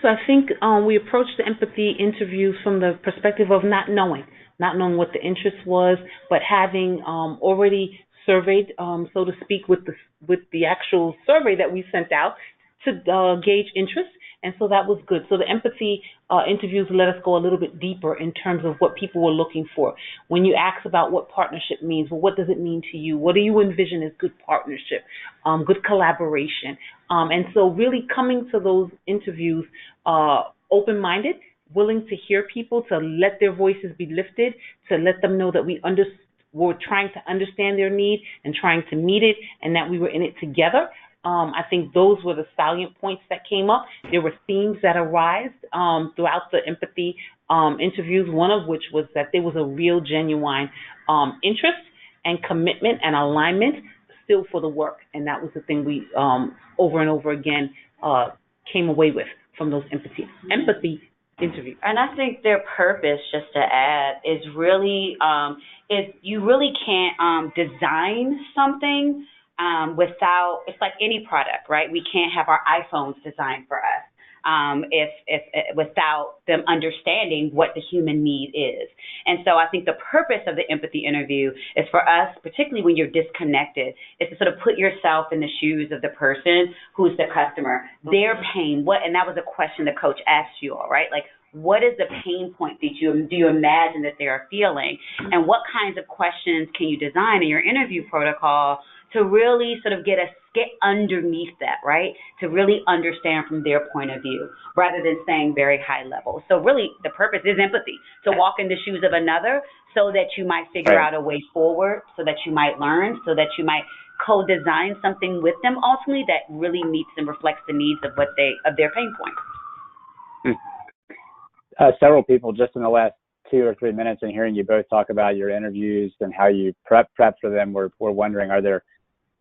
So I think we approached the empathy interviews from the perspective of not knowing what the interest was, but having already surveyed, so to speak, with the actual survey that we sent out to gauge interest. And so that was good. So the empathy interviews let us go a little bit deeper in terms of what people were looking for. When you ask about what partnership means, well, what does it mean to you? What do you envision as good partnership, good collaboration? And so really coming to those interviews open-minded, willing to hear people, to let their voices be lifted, to let them know that we're trying to understand their need and trying to meet it, and that we were in it together. I think those were the salient points that came up. There were themes that arise throughout the empathy interviews, one of which was that there was a real, genuine interest and commitment and alignment still for the work. And that was the thing we, over and over again, came away with from those empathy interviews. And I think their purpose, just to add, is really, is you really can't design something without, it's like any product, right? We can't have our iPhones designed for us if without them understanding what the human need is. And so I think the purpose of the empathy interview is for us, particularly when you're disconnected, is to sort of put yourself in the shoes of the person who's the customer, their pain, and that was a question the coach asked you all, right? Like, what is the pain point that do you imagine that they are feeling? And what kinds of questions can you design in your interview protocol to really sort of get underneath that, right? To really understand from their point of view, rather than saying very high level. So really the purpose is empathy, to walk in the shoes of another so that you might figure out a way forward, so that you might learn, so that you might co-design something with them ultimately that really meets and reflects the needs of their pain points. Several people just in the last 2 or 3 minutes and hearing you both talk about your interviews and how you prep for them, we're wondering, are there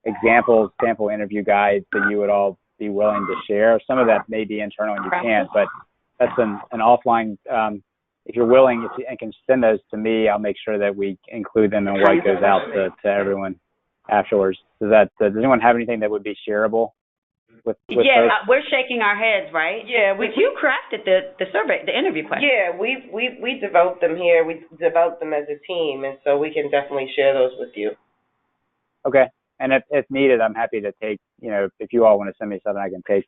examples, sample interview guides that you would all be willing to share? Some of that may be internal and you can't, but that's an offline. If you're willing and can send those to me, I'll make sure that we include them in what goes out to everyone afterwards. Does anyone have anything that would be shareable? with Yeah, folks? we're shaking our heads, right? Yeah, But you crafted the survey, the interview question. yeah, we developed them here. We developed them as a team, and so we can definitely share those with you. Okay. And if needed, I'm happy to take, if you all want to send me something, I can take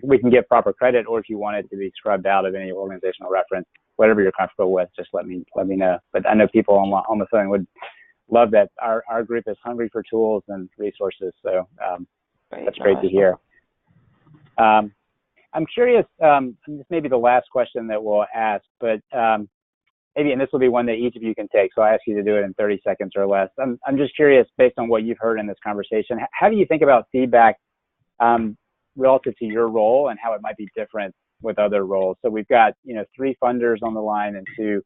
we can give proper credit, or if you want it to be scrubbed out of any organizational reference, whatever you're comfortable with, just let me know. But I know people on the phone would love that. Our group is hungry for tools and resources, so that's great to hear. I'm curious, this may be the last question that we'll ask, but maybe, and this will be one that each of you can take, so I ask you to do it in 30 seconds or less. I'm just curious, based on what you've heard in this conversation, how do you think about feedback relative to your role and how it might be different with other roles? So we've got, 3 funders on the line and 2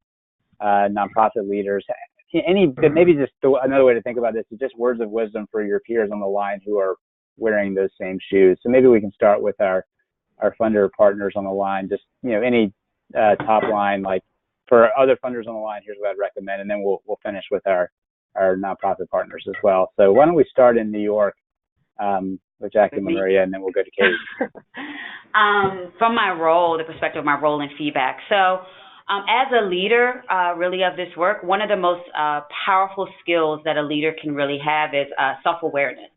nonprofit leaders. Maybe just another way to think about this is just words of wisdom for your peers on the line who are wearing those same shoes. So maybe we can start with our funder partners on the line. Just, any top line, like for other funders on the line, here's what I'd recommend, and then we'll finish with our nonprofit partners as well. So why don't we start in New York with Jackie and Lemuria, and then we'll go to Katie. From my role, the perspective of my role in feedback. So as a leader, really of this work, one of the most powerful skills that a leader can really have is self-awareness.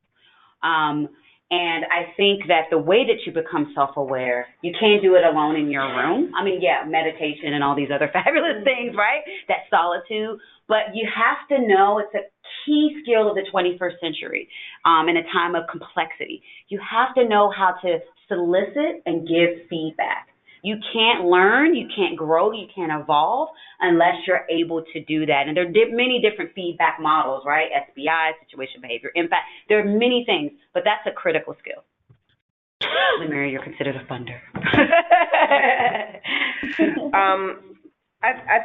And I think that the way that you become self-aware, you can't do it alone in your room. I mean, yeah, meditation and all these other fabulous things, right? That solitude. But you have to know it's a key skill of the 21st century in a time of complexity. You have to know how to solicit and give feedback. You can't learn, you can't grow, you can't evolve unless you're able to do that. And there are many different feedback models, right? SBI, situation, behavior, impact. There are many things, but that's a critical skill. Lemuria, you're considered a funder. I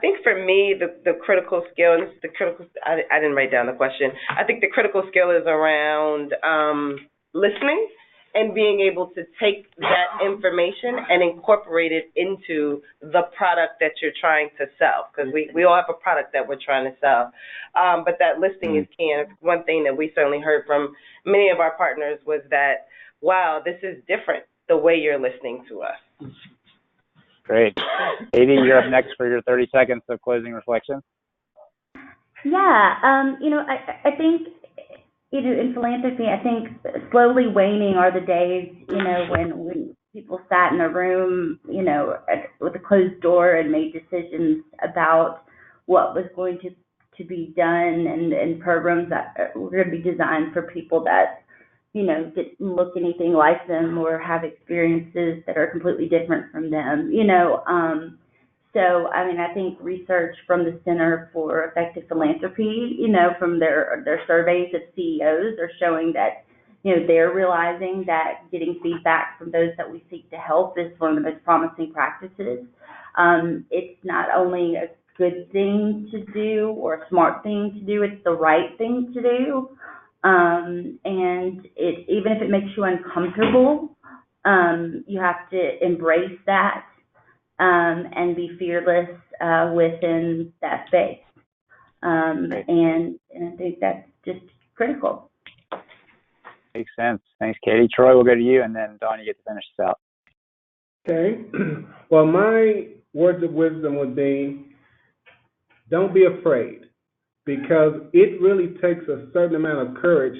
think for me the critical skill, and I didn't write down the question. I think the critical skill is around listening and being able to take that information and incorporate it into the product that you're trying to sell, because we all have a product that we're trying to sell. But that listening is key. And one thing that we certainly heard from many of our partners was that, wow, this is different, the way you're listening to us. Great. Katie, you're up next for your 30 seconds of closing reflection. Yeah, I think, in philanthropy, I think slowly waning are the days, when people sat in a room, with a closed door and made decisions about what was going to be done, and programs that were going to be designed for people that, didn't look anything like them or have experiences that are completely different from them, So, I think research from the Center for Effective Philanthropy, from their surveys of CEOs are showing that, they're realizing that getting feedback from those that we seek to help is one of the most promising practices. It's not only a good thing to do or a smart thing to do, it's the right thing to do. And even if it makes you uncomfortable, you have to embrace that. And be fearless within that space. And I think that's just critical. Makes sense. Thanks, Katie. Troy, we'll go to you, and then Dawn, you get to finish this out. Okay. Well, my words of wisdom would be, don't be afraid, because it really takes a certain amount of courage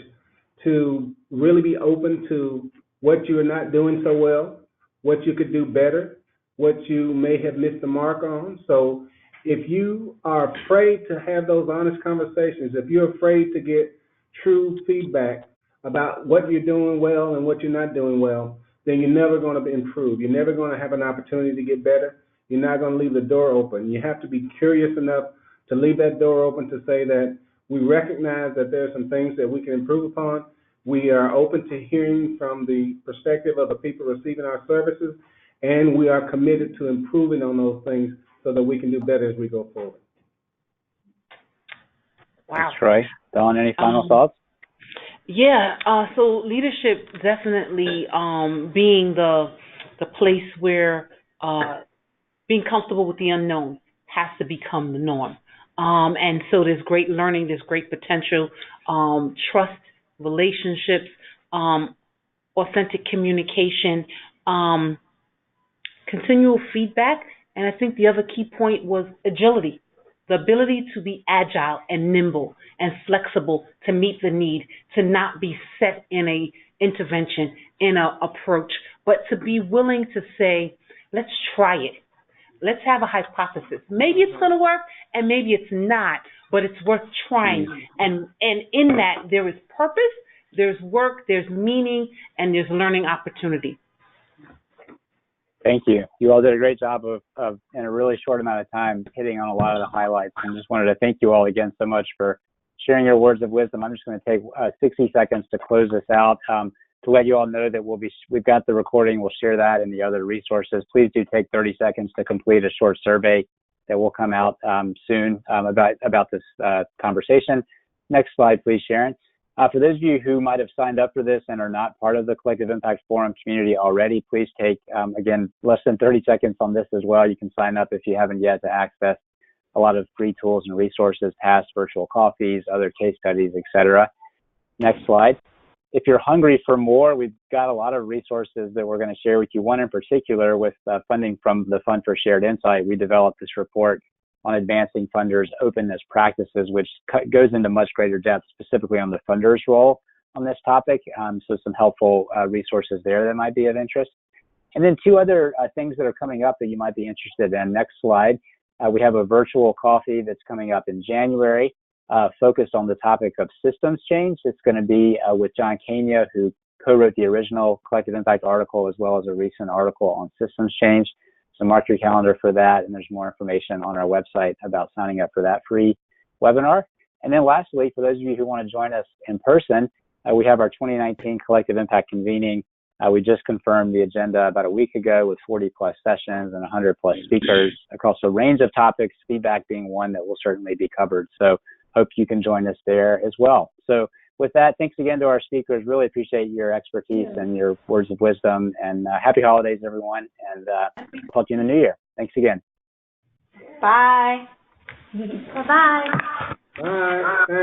to really be open to what you are not doing so well, what you could do better, what you may have missed the mark on. So if you are afraid to have those honest conversations, if you're afraid to get true feedback about what you're doing well and what you're not doing well, then you're never going to improve. You're never going to have an opportunity to get better. You're not going to leave the door open. You have to be curious enough to leave that door open to say that we recognize that there are some things that we can improve upon. We are open to hearing from the perspective of the people receiving our services, and we are committed to improving on those things so that we can do better as we go forward. Wow. Thanks, Troy. Dawn, any final thoughts? Yeah, so leadership definitely being the place where being comfortable with the unknown has to become the norm. And so there's great learning, there's great potential, trust, relationships, authentic communication, continual feedback, and I think the other key point was agility, the ability to be agile and nimble and flexible to meet the need, to not be set in a intervention, in a approach, but to be willing to say, let's try it. Let's have a hypothesis. Maybe it's going to work and maybe it's not, but it's worth trying. And in that, there is purpose, there's work, there's meaning, and there's learning opportunity. Thank you. You all did a great job of in a really short amount of time, hitting on a lot of the highlights. And just wanted to thank you all again so much for sharing your words of wisdom. I'm just going to take 60 seconds to close this out. To let you all know that we've got the recording. We'll share that and the other resources. Please do take 30 seconds to complete a short survey that will come out soon about this conversation. Next slide, please, Sharon. For those of you who might have signed up for this and are not part of the Collective Impact Forum community already, please take, again, less than 30 seconds on this as well. You can sign up if you haven't yet to access a lot of free tools and resources, past virtual coffees, other case studies, etc. Next slide. If you're hungry for more, we've got a lot of resources that we're going to share with you. One in particular, with funding from the Fund for Shared Insight, we developed this report on advancing funders' openness practices, which goes into much greater depth specifically on the funders' role on this topic. So some helpful resources there that might be of interest. And then two other things that are coming up that you might be interested in. Next slide. We have a virtual coffee that's coming up in January, focused on the topic of systems change. It's going to be with John Kania, who co-wrote the original Collective Impact article, as well as a recent article on systems change. So mark your calendar for that, and there's more information on our website about signing up for that free webinar. And then lastly, for those of you who want to join us in person, we have our 2019 Collective Impact convening. We just confirmed the agenda about a week ago with 40 plus sessions and 100 plus speakers across a range of topics, feedback being one that will certainly be covered. So hope you can join us there as well. So with that, thanks again to our speakers. Really appreciate your expertise and your words of wisdom, and happy holidays, everyone. And talk to you in the new year. Thanks again. Bye. Bye-bye. Bye. Thanks.